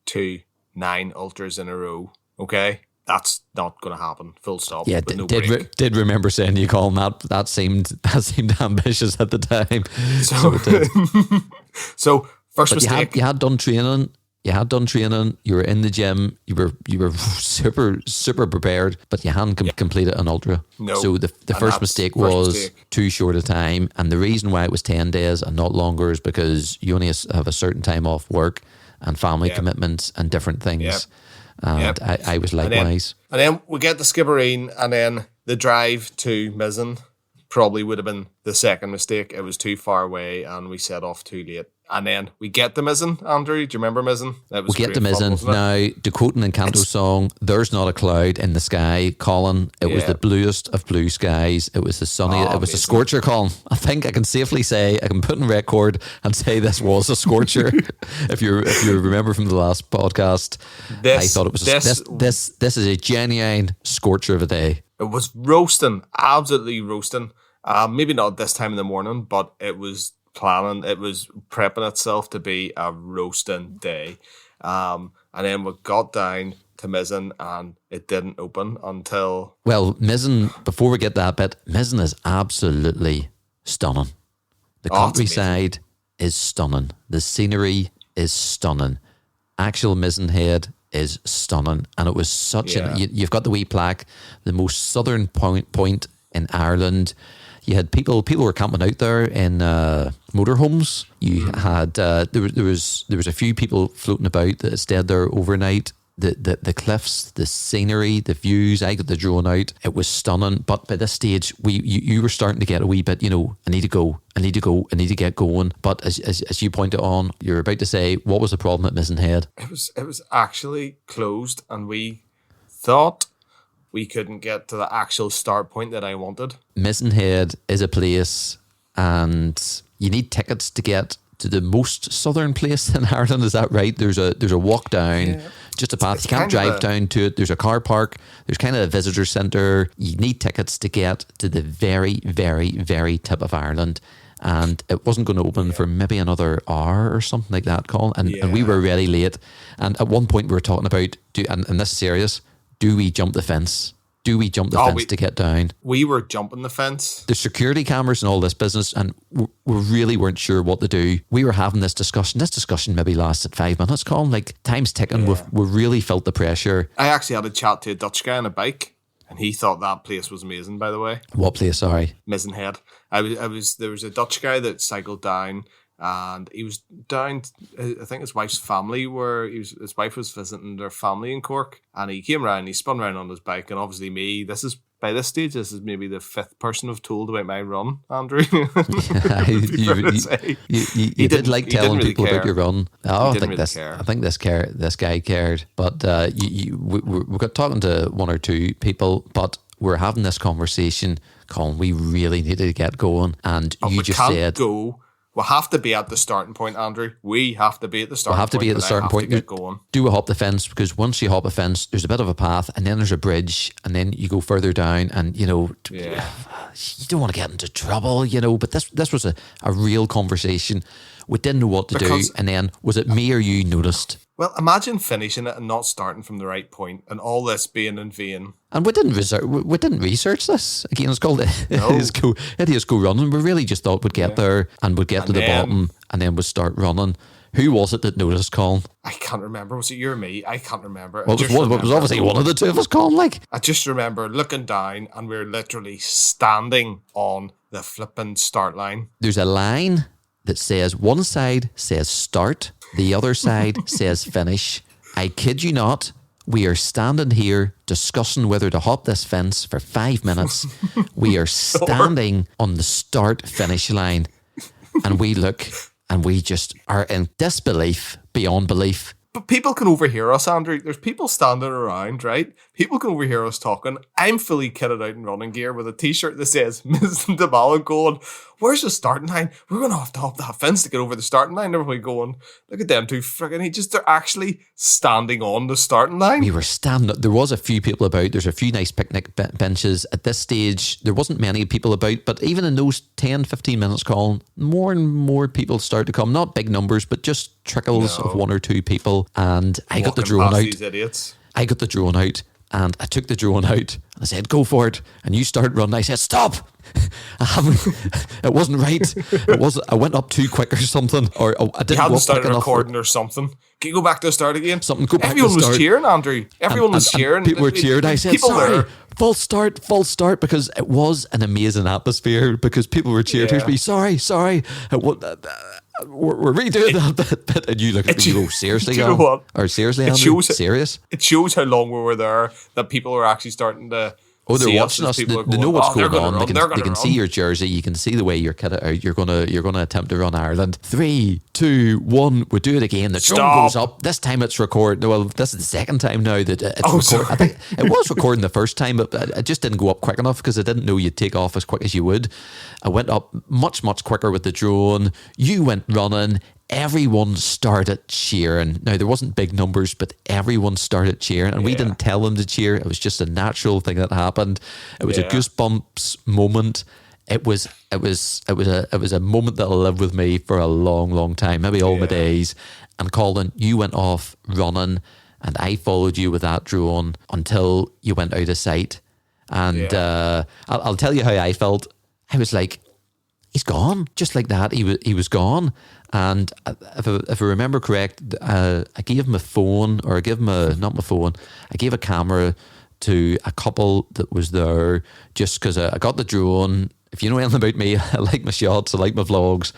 to 9 ultras in a row. Okay? That's not going to happen. Full stop. Yeah, did remember saying you call that seemed ambitious at the time. So first mistake. You had done training. You were in the gym. You were super prepared, but you hadn't completed an ultra. No. So the first mistake was too short a time, and the reason why it was 10 days and not longer is because you only have a certain time off work and family commitments and different things. Yep. And I was likewise. And then we get to Skibbereen, and then the drive to Mizen probably would have been the second mistake. It was too far away, and we set off too late. And then we get to Mizen, Andrew. Do you remember Mizen? We get to Mizen. Now, to quote an Encanto song, there's not a cloud in the sky, Colin. It was the bluest of blue skies. It was the sunny. It was a scorcher, Colin. I think I can safely say, I can put in record and say this was a scorcher. if you remember from the last podcast, I thought it was this is a genuine scorcher of a day. It was roasting, absolutely roasting. Maybe not this time in the morning, but it was prepping itself to be a roasting day. And then we got down to Mizen, and it didn't open until... Well, Mizen, before we get that bit, Mizen is absolutely stunning. The countryside is stunning. The scenery is stunning. Actual Mizen Head is stunning. And it was such you've got the wee plaque, the most southern point in Ireland. You had people were camping out there in motorhomes. You had there was a few people floating about that had stayed there overnight. The cliffs, the scenery, the views. I got the drone out. It was stunning. But by this stage, you were starting to get a wee bit. I need to go. I need to get going. But as you pointed on, you're about to say, what was the problem at Mizen Head? It was actually closed, and we thought we couldn't get to the actual start point that I wanted. Mizen Head is a place, and you need tickets to get to the most southern place in Ireland. Is that right? There's a walk down, just a path. You can't drive down to it. There's a car park. There's kind of a visitor centre. You need tickets to get to the very, very, very tip of Ireland. And it wasn't going to open for maybe another hour or something like that, Colin. And we were really late. And at one point we were talking about, and this is serious, do we jump the fence? Do we jump the fence to get down? We were jumping the fence. There's security cameras and all this business, and we really weren't sure what to do. We were having this discussion. This discussion maybe lasted 5 minutes, Colin. Like, time's ticking. We really felt the pressure. I actually had a chat to a Dutch guy on a bike, and he thought that place was amazing, by the way. What place, sorry? Mizen Head. There was a Dutch guy that cycled down, and he was down, I think his wife's family his wife was visiting their family in Cork, and he came around, he spun around on his bike, and obviously by this stage, this is maybe the 5th person I've told about my run, Andrew. You did like telling people about your run. Oh, I think this guy cared, but we got talking to one or two people, but we're having this conversation, Colin, we really needed to get going, and you just said... We have to be at the starting point, Andrew. We have to be at the starting point. We have to be at the starting point. Get going. Do we hop the fence? Because once you hop a fence, there's a bit of a path, and then there's a bridge, and then you go further down, and you don't want to get into trouble, But this was a real conversation. We didn't know what to do, and then was it me or you noticed? Well, imagine finishing it and not starting from the right point, and all this being in vain. And we didn't research this. Again, it's called No. Idiots Go Running. We really just thought we'd get there and we'd get to the bottom and then we'd start running. Who was it that noticed, Colin? I can't remember. Was it you or me? I can't remember. Well, it was obviously one of the two of us, Colin. Like, I just remember looking down and we were literally standing on the flipping start line. There's a line that says, one side says start, the other side says finish. I kid you not, we are standing here discussing whether to hop this fence for 5 minutes. We are standing on the start-finish line, and we look and we just are in disbelief beyond belief. But people can overhear us, Andrew. There's people standing around, right? People can overhear us talking. I'm fully kitted out in running gear with a t-shirt that says Mizen to Malin going, where's the starting line? We're going to have to hop that fence to get over the starting line. Everybody going, look at them two friggin' they're actually standing on the starting line. We were standing. There was a few people about. There's a few nice picnic benches. At this stage, there wasn't many people about, but even in those 10, 15 minutes, Colin, more and more people start to come. Not big numbers, but just trickles of one or two people. And I got the drone out. These idiots. I got the drone out and I took the drone out and I said, go for it. And you start running. I said, stop. It wasn't right. I went up too quick or something. Or I didn't go up quick enough. Recording or something. Can you go back to the start again? Everyone was cheering, Andrew. Everyone was cheering. People were cheering. I said, sorry, false start, because it was an amazing atmosphere because people were cheering. Yeah. Sorry. We're redoing that bit. And you look at me and go, seriously, do you know what? Or seriously, Andrew? Serious? It shows how long we were there that people are actually starting to... Oh, they're watching us. They know what's going on. They can see your jersey. You can see the way you're gonna attempt to run Ireland. 3, 2, 1. We do it again. The drone goes up. This time it's recorded. Well, this is the second time now that it's recorded. I think it was recording the first time, but it just didn't go up quick enough because I didn't know you'd take off as quick as you would. I went up much quicker with the drone. You went running. Everyone started cheering. Now, there wasn't big numbers, but everyone started cheering, and we didn't tell them to cheer. It was just a natural thing that happened. It was a goosebumps moment. It was a moment that'll live with me for a long time, maybe all my days. And Colin, you went off running, and I followed you with that drone until you went out of sight. And I'll tell you how I felt. I was like, he's gone, just like that. He was gone. And if I remember correct, I gave him a phone, or I gave him I gave a camera to a couple that was there just because I got the drone. If you know anything about me, I like my shots, I like my vlogs,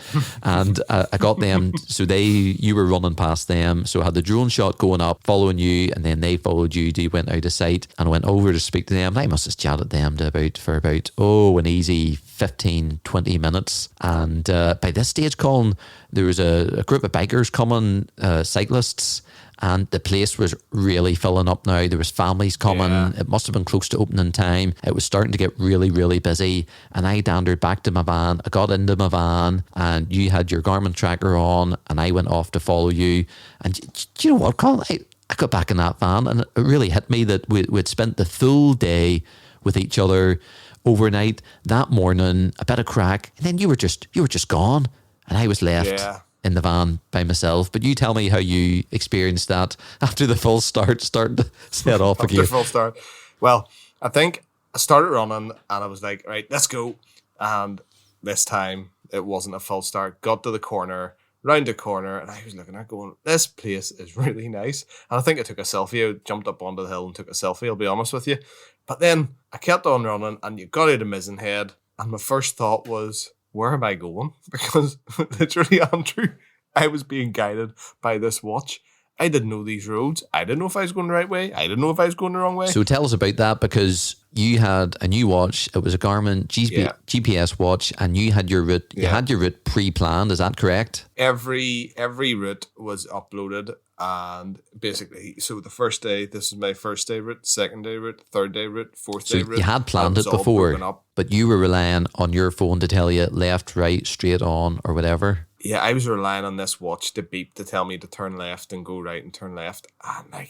and I got them. So you were running past them. So I had the drone shot going up, following you, and then they followed you. You went out of sight, and I went over to speak to them. I must have chatted them for about an easy 15, 20 minutes. And by this stage, Colin, there was a group of bikers coming, cyclists, and the place was really filling up now. There was families coming. Yeah. It must have been close to opening time. It was starting to get really busy. And I dandered back to my van. I got into my van and you had your Garmin tracker on and I went off to follow you. And do you know what, Colin? I got back in that van and it really hit me that we'd spent the full day with each other overnight. That morning, a bit of crack. And then you were just gone. And I was left in the van by myself. But you tell me how you experienced that after the full start, starting to set off again. After full start. Well, I think I started running and I was like, right, let's go. And this time it wasn't a full start. Got to the corner, round the corner, and I was looking at going, this place is really nice. And I think I took a selfie. I jumped up onto the hill and took a selfie, I'll be honest with you. But then I kept on running and you got out of Mizen Head. And my first thought was, where am I going? Because literally, Andrew, I was being guided by this watch. I didn't know these roads. I didn't know if I was going the right way. I didn't know if I was going the wrong way. So tell us about that, because you had a new watch. It was a Garmin GPS watch, and you had your route. You had your route pre-planned. Is that correct? Every route was uploaded, and basically, so the first day, this is my first day route, second day route, third day route, fourth day route. You had planned it before, but you were relying on your phone to tell you left, right, straight on, or whatever. Yeah, I was relying on this watch to beep to tell me to turn left and go right and turn left. And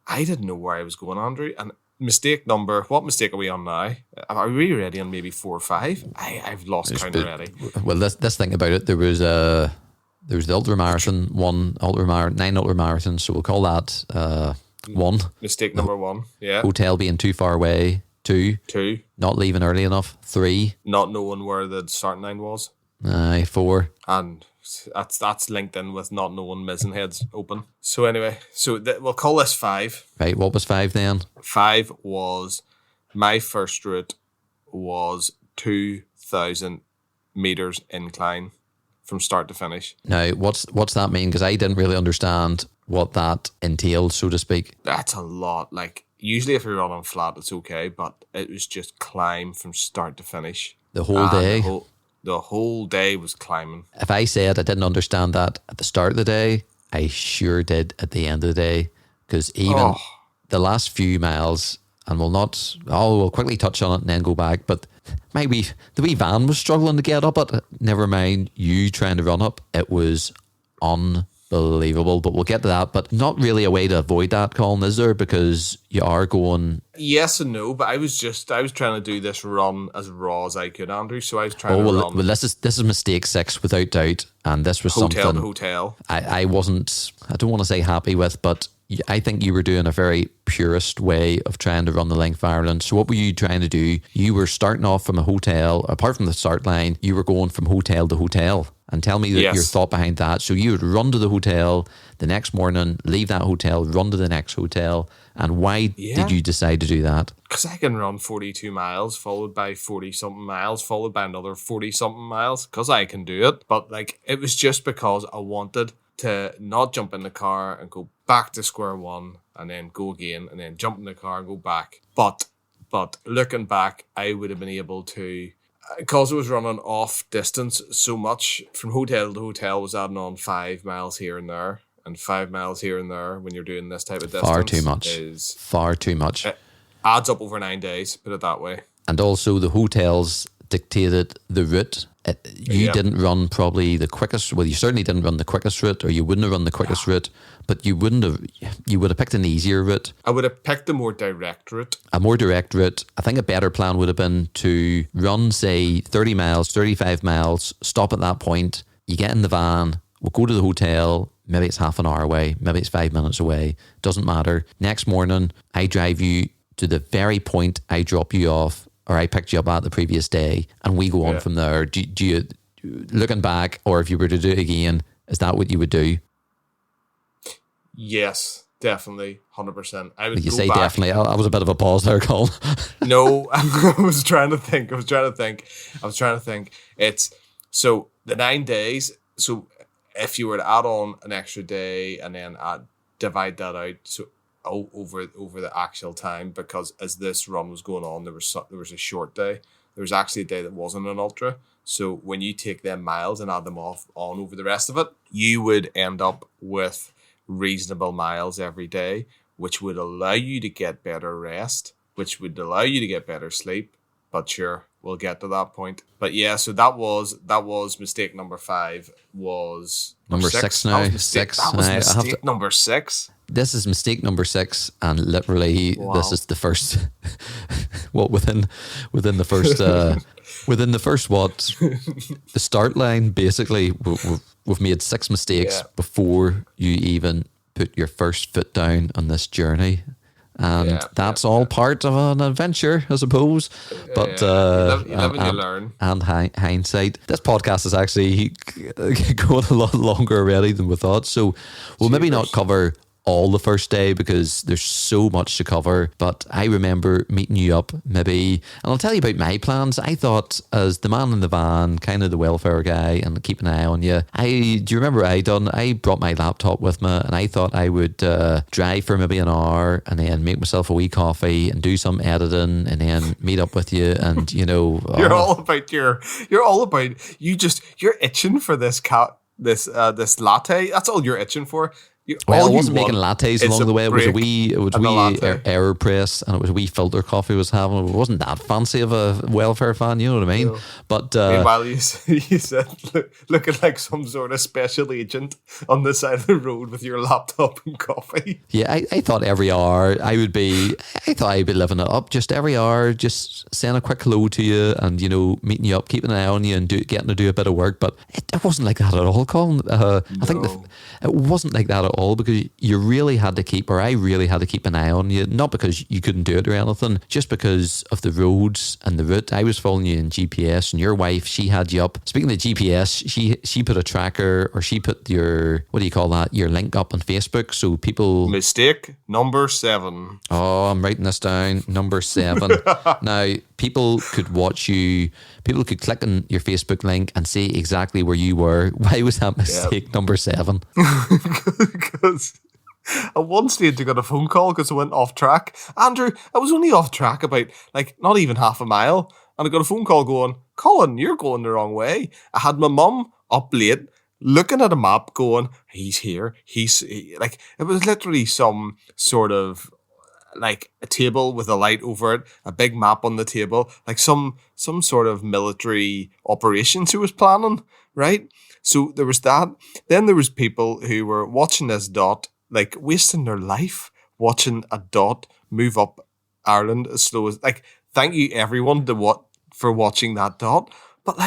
I didn't know where I was going, Andrew. And mistake number, what mistake are we on now? Are we ready on maybe 4 or 5? I've lost count already. Well, this thing about it, there was a There's the ultra marathon, 9 ultra marathons. So we'll call that 1. Mistake number 1. Yeah. Hotel being too far away. 2. 2. Not leaving early enough. 3. Not knowing where the starting line was. 4. And that's linked in with not knowing Mizen heads open. So anyway, we'll call this 5. Right, what was 5 then? 5 was my first route was 2,000 meters incline from start to finish. Now, what's that mean? Because I didn't really understand what that entailed, so to speak. That's a lot. Like, usually if you're running flat, it's okay, but it was just climb from start to finish. The whole day? The whole day was climbing. If I said I didn't understand that at the start of the day, I sure did at the end of the day. Because even the last few miles, and we'll quickly touch on it and then go back, but the wee van was struggling to get up it. Never mind you trying to run up. It was unbelievable, but we'll get to that. But not really a way to avoid that, Colin, is there? Because you are going... Yes and no, but I was trying to do this run as raw as I could, Andrew. So I was trying to run. Well, this is mistake 6 without doubt, and this was hotel something to hotel. I wasn't. I don't want to say happy with, but I think you were doing a very purist way of trying to run the length of Ireland. So what were you trying to do? You were starting off from a hotel. Apart from the start line, you were going from hotel to hotel. And tell me your thought behind that. So you would run to the hotel the next morning, leave that hotel, run to the next hotel. And why did you decide to do that? Because I can run 42 miles, followed by 40-something miles, followed by another 40-something miles, because I can do it. But it was just because I wanted to not jump in the car and go back to square one and then go again and then jump in the car and go back. But looking back, I would have been able to... Because I was running off distance so much, from hotel to hotel was adding on 5 miles here and there, and 5 miles here and there when you're doing this type of distance. Far too much. It adds up over 9 days, put it that way. And also the hotels dictated the route. You didn't run probably the quickest. Well, you certainly didn't run the quickest route, or you wouldn't have run the quickest route. But you would have picked an easier route. I would have picked a more direct route. A more direct route. I think a better plan would have been to run, say, 30 miles, 35 miles, stop at that point. You get in the van, we'll go to the hotel. Maybe it's half an hour away. Maybe it's 5 minutes away. Doesn't matter. Next morning, I drive you to the very point I drop you off, or I picked you up at the previous day, and we go on from there. Do you, looking back, or if you were to do it again, is that what you would do? Yes, definitely, 100%. I would. You go say back. Definitely. I was a bit of a pause there, Colin. No, I was trying to think. It's so the 9 days. So if you were to add on an extra day and then divide that out, so over the actual time, because as this run was going on, there was a short day. There was actually a day that wasn't an ultra. So when you take them miles and add them on over the rest of it, you would end up with reasonable miles every day, which would allow you to get better rest, which would allow you to get better sleep. But sure, we'll get to that point. But yeah, so that was mistake number 5. Was number 6 now. That was mistake number 6. This is mistake number 6, and literally this is the first. within the first the start line. Basically, we've made 6 mistakes before you even put your first foot down on this journey. And that's all part of an adventure, I suppose. But you learn. And hindsight. This podcast is actually going a lot longer already than we thought. So we'll maybe not cover all the first day because there's so much to cover. But I remember meeting you up maybe, and I'll tell you about my plans. I thought, as the man in the van, kind of the welfare guy and keep an eye on you, do you remember what I done? I brought my laptop with me, and I thought I would drive for maybe an hour and then make myself a wee coffee and do some editing and then meet up with you. And you're you're itching for this latte. That's all you're itching for. Well, I wasn't making lattes along the way. It was a wee latte. AeroPress, and it was a wee filter coffee I was having. It wasn't that fancy of a welfare fan, you know what I mean? No. But meanwhile, you said looking like some sort of special agent on the side of the road with your laptop and coffee. Yeah, I thought every hour I'd be living it up. Just every hour, just saying a quick hello to you, and meeting you up, keeping an eye on you, and getting to do a bit of work. But it wasn't like that at all, Colin. I think it wasn't like that at all, because you really had to keep, or I really had to keep an eye on you, not because you couldn't do it or anything, just because of the roads and the route. I was following you in GPS, and your wife, she had you up. Speaking of GPS, she put a tracker, or she put your, what do you call that, your link up on Facebook, so people... Mistake number 7. Oh, I'm writing this down. Number 7. Now, people could watch you, people could click on your Facebook link and see exactly where you were. Why was that mistake number 7? Because at one stage I got a phone call because I went off track. Andrew, I was only off track about, not even half a mile. And I got a phone call going, Colin, you're going the wrong way. I had my mum up late, looking at a map going, he's here. It was literally some sort of, a table with a light over it, a big map on the table, some sort of military operations he was planning, right? So there was that. Then there was people who were watching this dot, wasting their life watching a dot move up Ireland as slow as, thank you everyone for watching that dot. But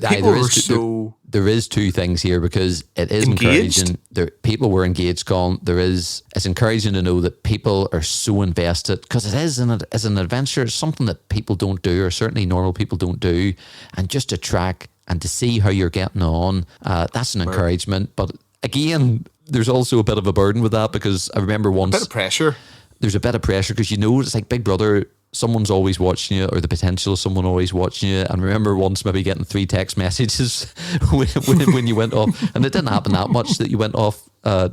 people were so... There is two things here, because it is engaged. encouraging. People were engaged, Colin. It's encouraging to know that people are so invested, because it is as an adventure. It's something that people don't do, or certainly normal people don't do. And just to track and to see how you're getting on, that's an encouragement. But again, there's also a bit of a burden with that, because I remember once... A bit of pressure. There's a bit of pressure, because it's like Big Brother. Someone's always watching you, or the potential of someone always watching you. And remember once maybe getting 3 text messages when you went off, and it didn't happen that much that you went off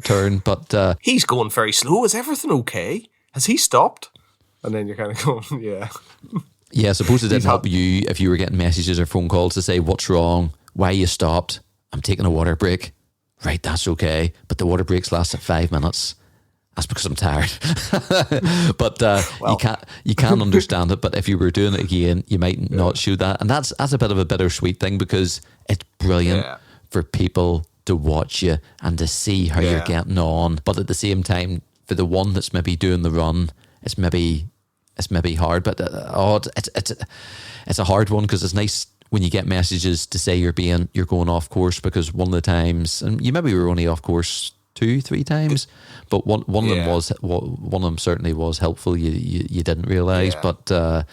turn, but he's going very slow. Is everything okay? Has he stopped? And then you're kind of going, yeah. Yeah, I suppose it didn't help you if you were getting messages or phone calls to say what's wrong, why you stopped. I'm taking a water break. Right, that's okay. But the water breaks lasted 5 minutes. That's because I'm tired. But you can't understand it. But if you were doing it again, you might not show that. And that's a bit of a bittersweet thing, because it's brilliant for people to watch you and to see how you're getting on. But at the same time, for the one that's maybe doing the run, it's maybe hard. But it's a hard one, because it's nice when you get messages to say you're going off course, because one of the times, and you maybe were only off course 2-3 times, but one of them certainly was helpful. You didn't realise, but they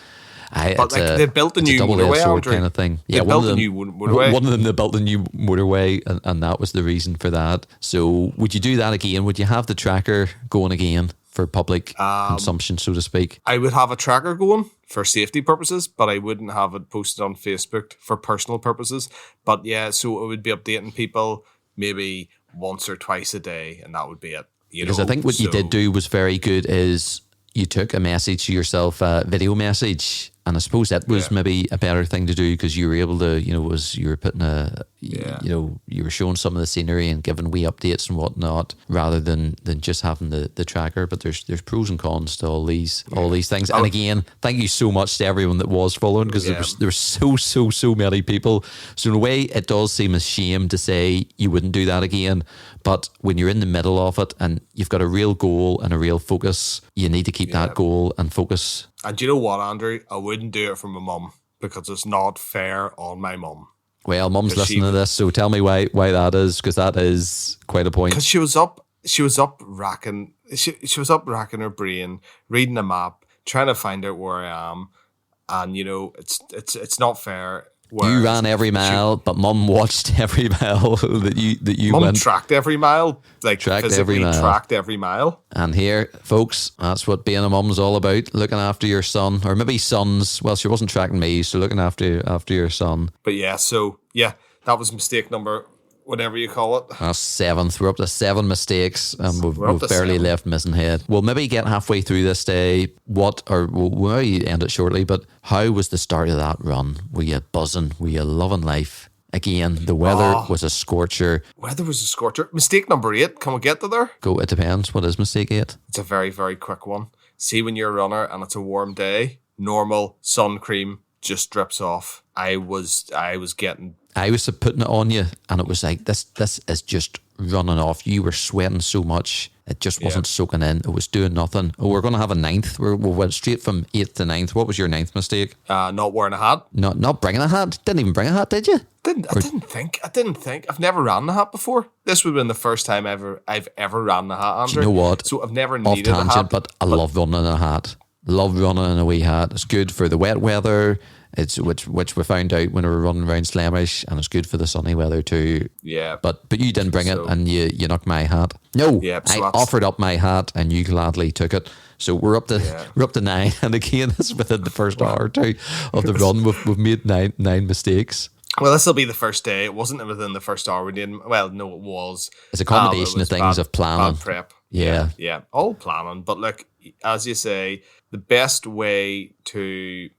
built a new motorway, Andrew. Kind of thing. They built a new motorway. One of them, they built a new motorway, and that was the reason for that. So, would you do that again? Would you have the tracker going again for public consumption, so to speak? I would have a tracker going for safety purposes, but I wouldn't have it posted on Facebook for personal purposes. But yeah, so it would be updating people maybe once or twice a day, and that would be it. Because I think what you did do was very good, is you took a message to yourself, a video message, and I suppose that was maybe a better thing to do, because you were able to, you were putting you were showing some of the scenery and giving wee updates and whatnot, rather than just having the tracker. But there's pros and cons to all these things. And again, thank you so much to everyone that was following, because there were so many people. So in a way, it does seem a shame to say you wouldn't do that again. But when you're in the middle of it and you've got a real goal and a real focus, you need to keep that goal and focus. And you know what, Andrew? I wouldn't do it for my mum, because it's not fair on my mum. Well, mum's listening to this, so tell me why that is, because that is quite a point. Because she was up racking her brain, reading a map, trying to find out where I am, and it's not fair. You ran every mile, but mum watched every mile that you went. Mum tracked every mile, tracked every mile. And here, folks, that's what being a mum's all about: looking after your son, or maybe sons. Well, she wasn't tracking me, so looking after your son. But that was mistake number, whatever you call it. That's 7th. We're up to 7 mistakes, and we've barely left missing head. We'll maybe get halfway through this day. We'll maybe end it shortly, but how was the start of that run? Were you buzzing? Were you loving life? Again, the weather was a scorcher. Weather was a scorcher. Mistake number 8. Can we get to there? Go. It depends. What is mistake 8? It's a very, very quick one. See, when you're a runner and it's a warm day, normal sun cream just drips off. I was putting it on you, and it was like, this is just running off. You were sweating so much, it just wasn't soaking in. It was doing nothing. Oh, we're going to have a 9th. We went straight from 8th to 9th. What was your 9th mistake? Not wearing a hat. Not bringing a hat. Didn't even bring a hat, did you? I didn't think. I've never ran the hat before. This would have been the first time I've ever ran the hat, Andrew. Do you know what? So I've never Off needed tangent, a hat. but I love running in a hat. Love running in a wee hat. It's good for the wet weather. It's which we found out when we were running around Slemish, and it's good for the sunny weather too. Yeah. But you didn't bring it, and you knocked my hat. No, I offered up my hat, and you gladly took it. So we're up to 9, and again, it's within the first hour or two of the run. We've made nine mistakes. Well, this will be the first day. It wasn't within the first hour. We didn't. Well, no, it was. It's a combination of things of planning, bad prep. Yeah, all planning. But look, as you say, the best way to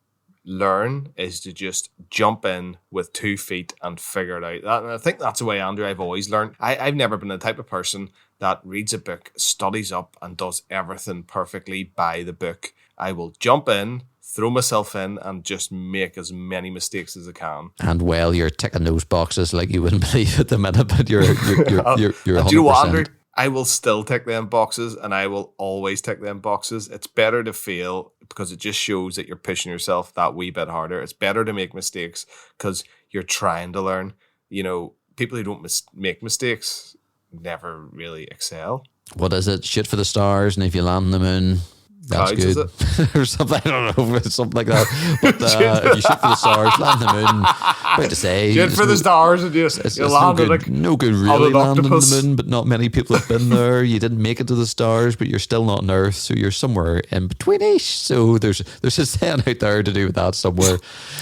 learn is to just jump in with 2 feet and figure it out. And I think that's the way, Andrew, I've always learned. I've never been the type of person that reads a book, studies up, and does everything perfectly by the book. I will jump in, throw myself in, and just make as many mistakes as I can. And well, you're ticking those boxes like you wouldn't believe at the minute, but you're 100%. Do you know what, Andrew? I will still tick them boxes, and I will always tick them boxes. It's better to fail because it just shows that you're pushing yourself that wee bit harder. It's better to make mistakes because you're trying to learn. You know, people who don't make mistakes never really excel. What is it? Shoot for the stars, and if you land on the moon, that's Clouds, good. is it? Or something, I don't know, something like that. But if you shoot for the stars, land on the moon, about to say. Shoot for the stars and you land on no good really landing on the moon, but not many people have been there. You didn't make it to the stars, but you're still not on Earth, so you're somewhere in between-ish. So there's a saying out there to do with that somewhere.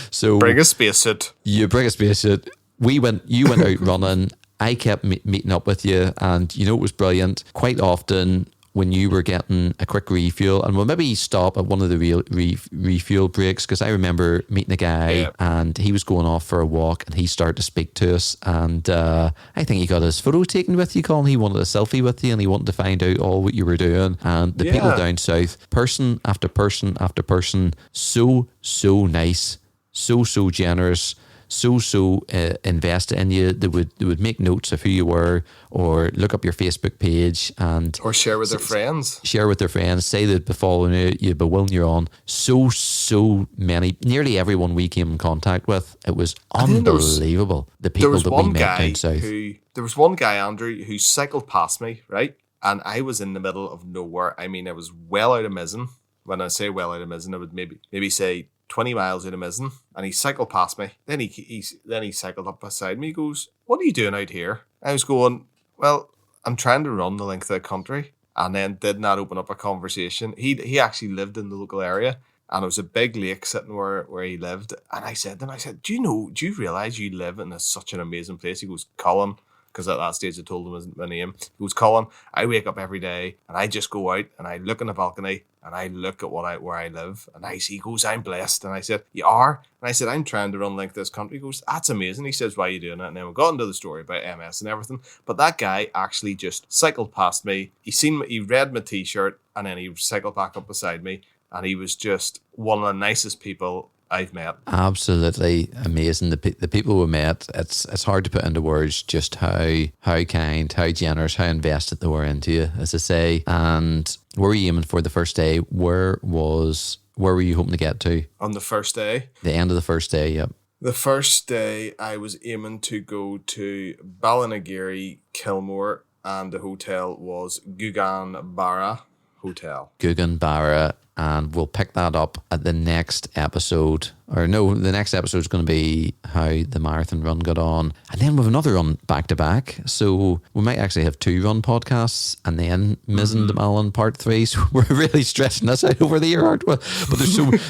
So bring a spacesuit. You bring a spacesuit. You went out running. I kept meeting up with you, and it was brilliant. Quite often, when you were getting a quick refuel, and we'll maybe stop at one of the refuel breaks, because I remember meeting a guy and he was going off for a walk and he started to speak to us, and I think he got his photo taken with you, Colin. He wanted a selfie with you and he wanted to find out all what you were doing. And the people down south, person after person after person, so nice, so generous, so invested in you. They would make notes of who you were, or look up your Facebook page, and or share with their friends. Say they'd be following you, you'd be willing you're on. So many, nearly everyone we came in contact with. It was unbelievable. The people that we met down south. There was one guy, Andrew, who cycled past me, right? And I was in the middle of nowhere. I mean, I was well out of Mizen. When I say well out of Mizen, I would maybe say 20 miles out of Mizen, and he cycled past me. Then he cycled up beside me. He goes, "What are you doing out here?" I was going, "Well, I'm trying to run the length of the country." And then did not open up a conversation. He actually lived in the local area, and it was a big lake sitting where he lived. And I said to him, do you realize you live in such an amazing place? He goes, "Colin," because at that stage I told him my name. He goes, "Colin, I wake up every day and I just go out and I look in the balcony and I look at where I live, and he goes, "I'm blessed." And I said, "You are?" And I said, "I'm trying to run like this country." He goes, "That's amazing." He says, "Why are you doing it?" And then we got into the story about MS and everything. But that guy actually just cycled past me. He read my t-shirt, and then he cycled back up beside me, and he was just one of the nicest people I've met. Absolutely amazing. The people we met, it's hard to put into words just how kind, how generous, how invested they were into you, as I say. And where were you aiming for the first day? Where were you hoping to get to? On the first day? The end of the first day, yep. The first day I was aiming to go to Ballinagiri, Kilmore, and the hotel was Gugan Barra Hotel. Gugan Barra. And we'll pick that up at the next episode. Or no, the next episode is going to be how the marathon run got on. And then we have another run back to back. So we might actually have 2 run podcasts, and then Mizen to Malin part 3. So we're really stressing this out over the year, aren't we? But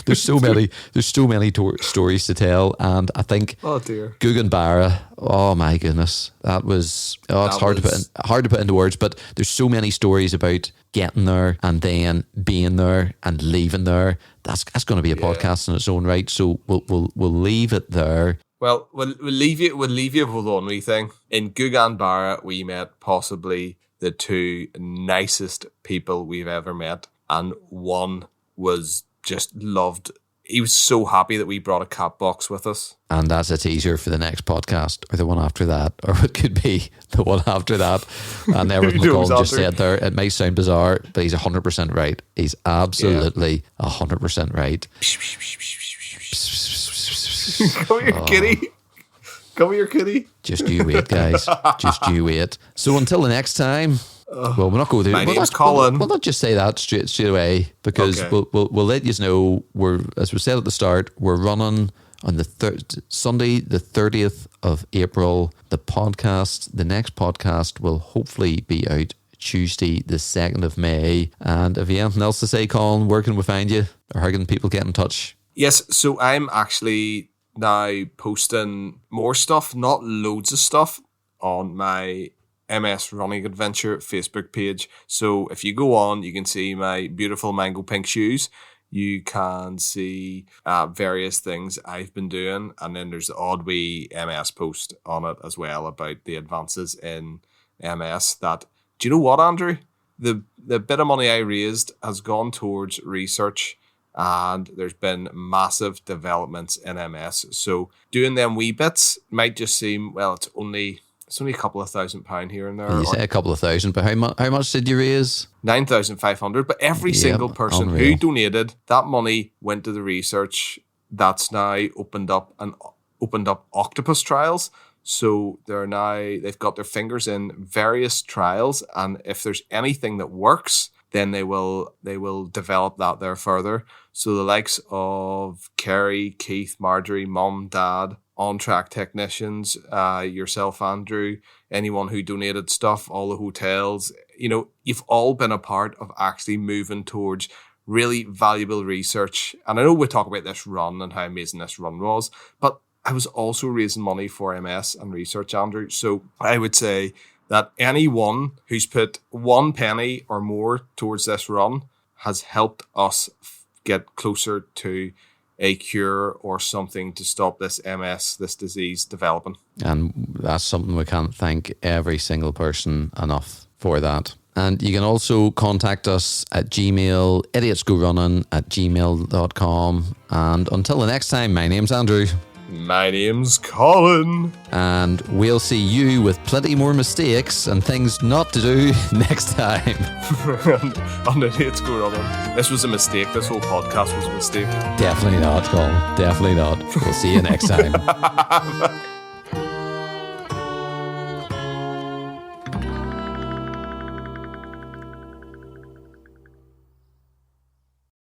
there's so many stories to tell. And I think Gugan Barra, oh my goodness, that was hard to put into words. But there's so many stories about getting there and then being there and leaving there. That's going to be a podcast in its own right. So we'll leave it there. Well, we'll leave you with one wee thing. In Goodman, we met possibly the two nicest people we've ever met. And one was just loved. He was so happy that we brought a cat box with us. And that's a teaser for the next podcast, or the one after that, or it could be the one after that. And everything Colin just said there, it may sound bizarre, but he's 100% right. He's absolutely 100% right. Come here, kitty. Come here, kitty. Just you wait, guys. Just you wait. So until the next time... Well, we're not going to do it. My name's Colin. We'll not just say that straight away, because we'll let you know, as we said at the start, we're running on the Sunday, the 30th of April. The next podcast will hopefully be out Tuesday, the 2nd of May. And if you have anything else to say, Colin, where can we find you? Or how can people get in touch? Yes, so I'm actually now posting more stuff, not loads of stuff, on my MS Running Adventure Facebook page. So if you go on, you can see my beautiful mango pink shoes. You can see various things I've been doing. And then there's the odd wee MS post on it as well about the advances in MS. That, do you know what, Andrew? The bit of money I raised has gone towards research, and there's been massive developments in MS. So doing them wee bits might just seem, well, it's only a couple of £1,000 here and there. You say a couple of thousand, but how much did you raise? 9,500. But every single person who donated, that money went to the research that's now opened up octopus trials. So they've got their fingers in various trials, and if there's anything that works, then they will develop that there further. So the likes of Kerry, Keith, Marjorie, Mum, Dad, on-track technicians, yourself, Andrew, anyone who donated stuff, all the hotels, you've all been a part of actually moving towards really valuable research. And I know we talk about this run and how amazing this run was, but I was also raising money for MS and research, Andrew. So I would say that anyone who's put 1 penny or more towards this run has helped us get closer to a cure or something to stop this MS, this disease developing. And that's something we can't thank every single person enough for that. And you can also contact us at Gmail, idiotsgorunning@gmail.com. And until the next time, my name's Andrew. My name's Colin. And we'll see you with plenty more mistakes and things not to do next time. On Idiots Go Running. This was a mistake. This whole podcast was a mistake. Definitely not, Colin. Definitely not. We'll see you next time.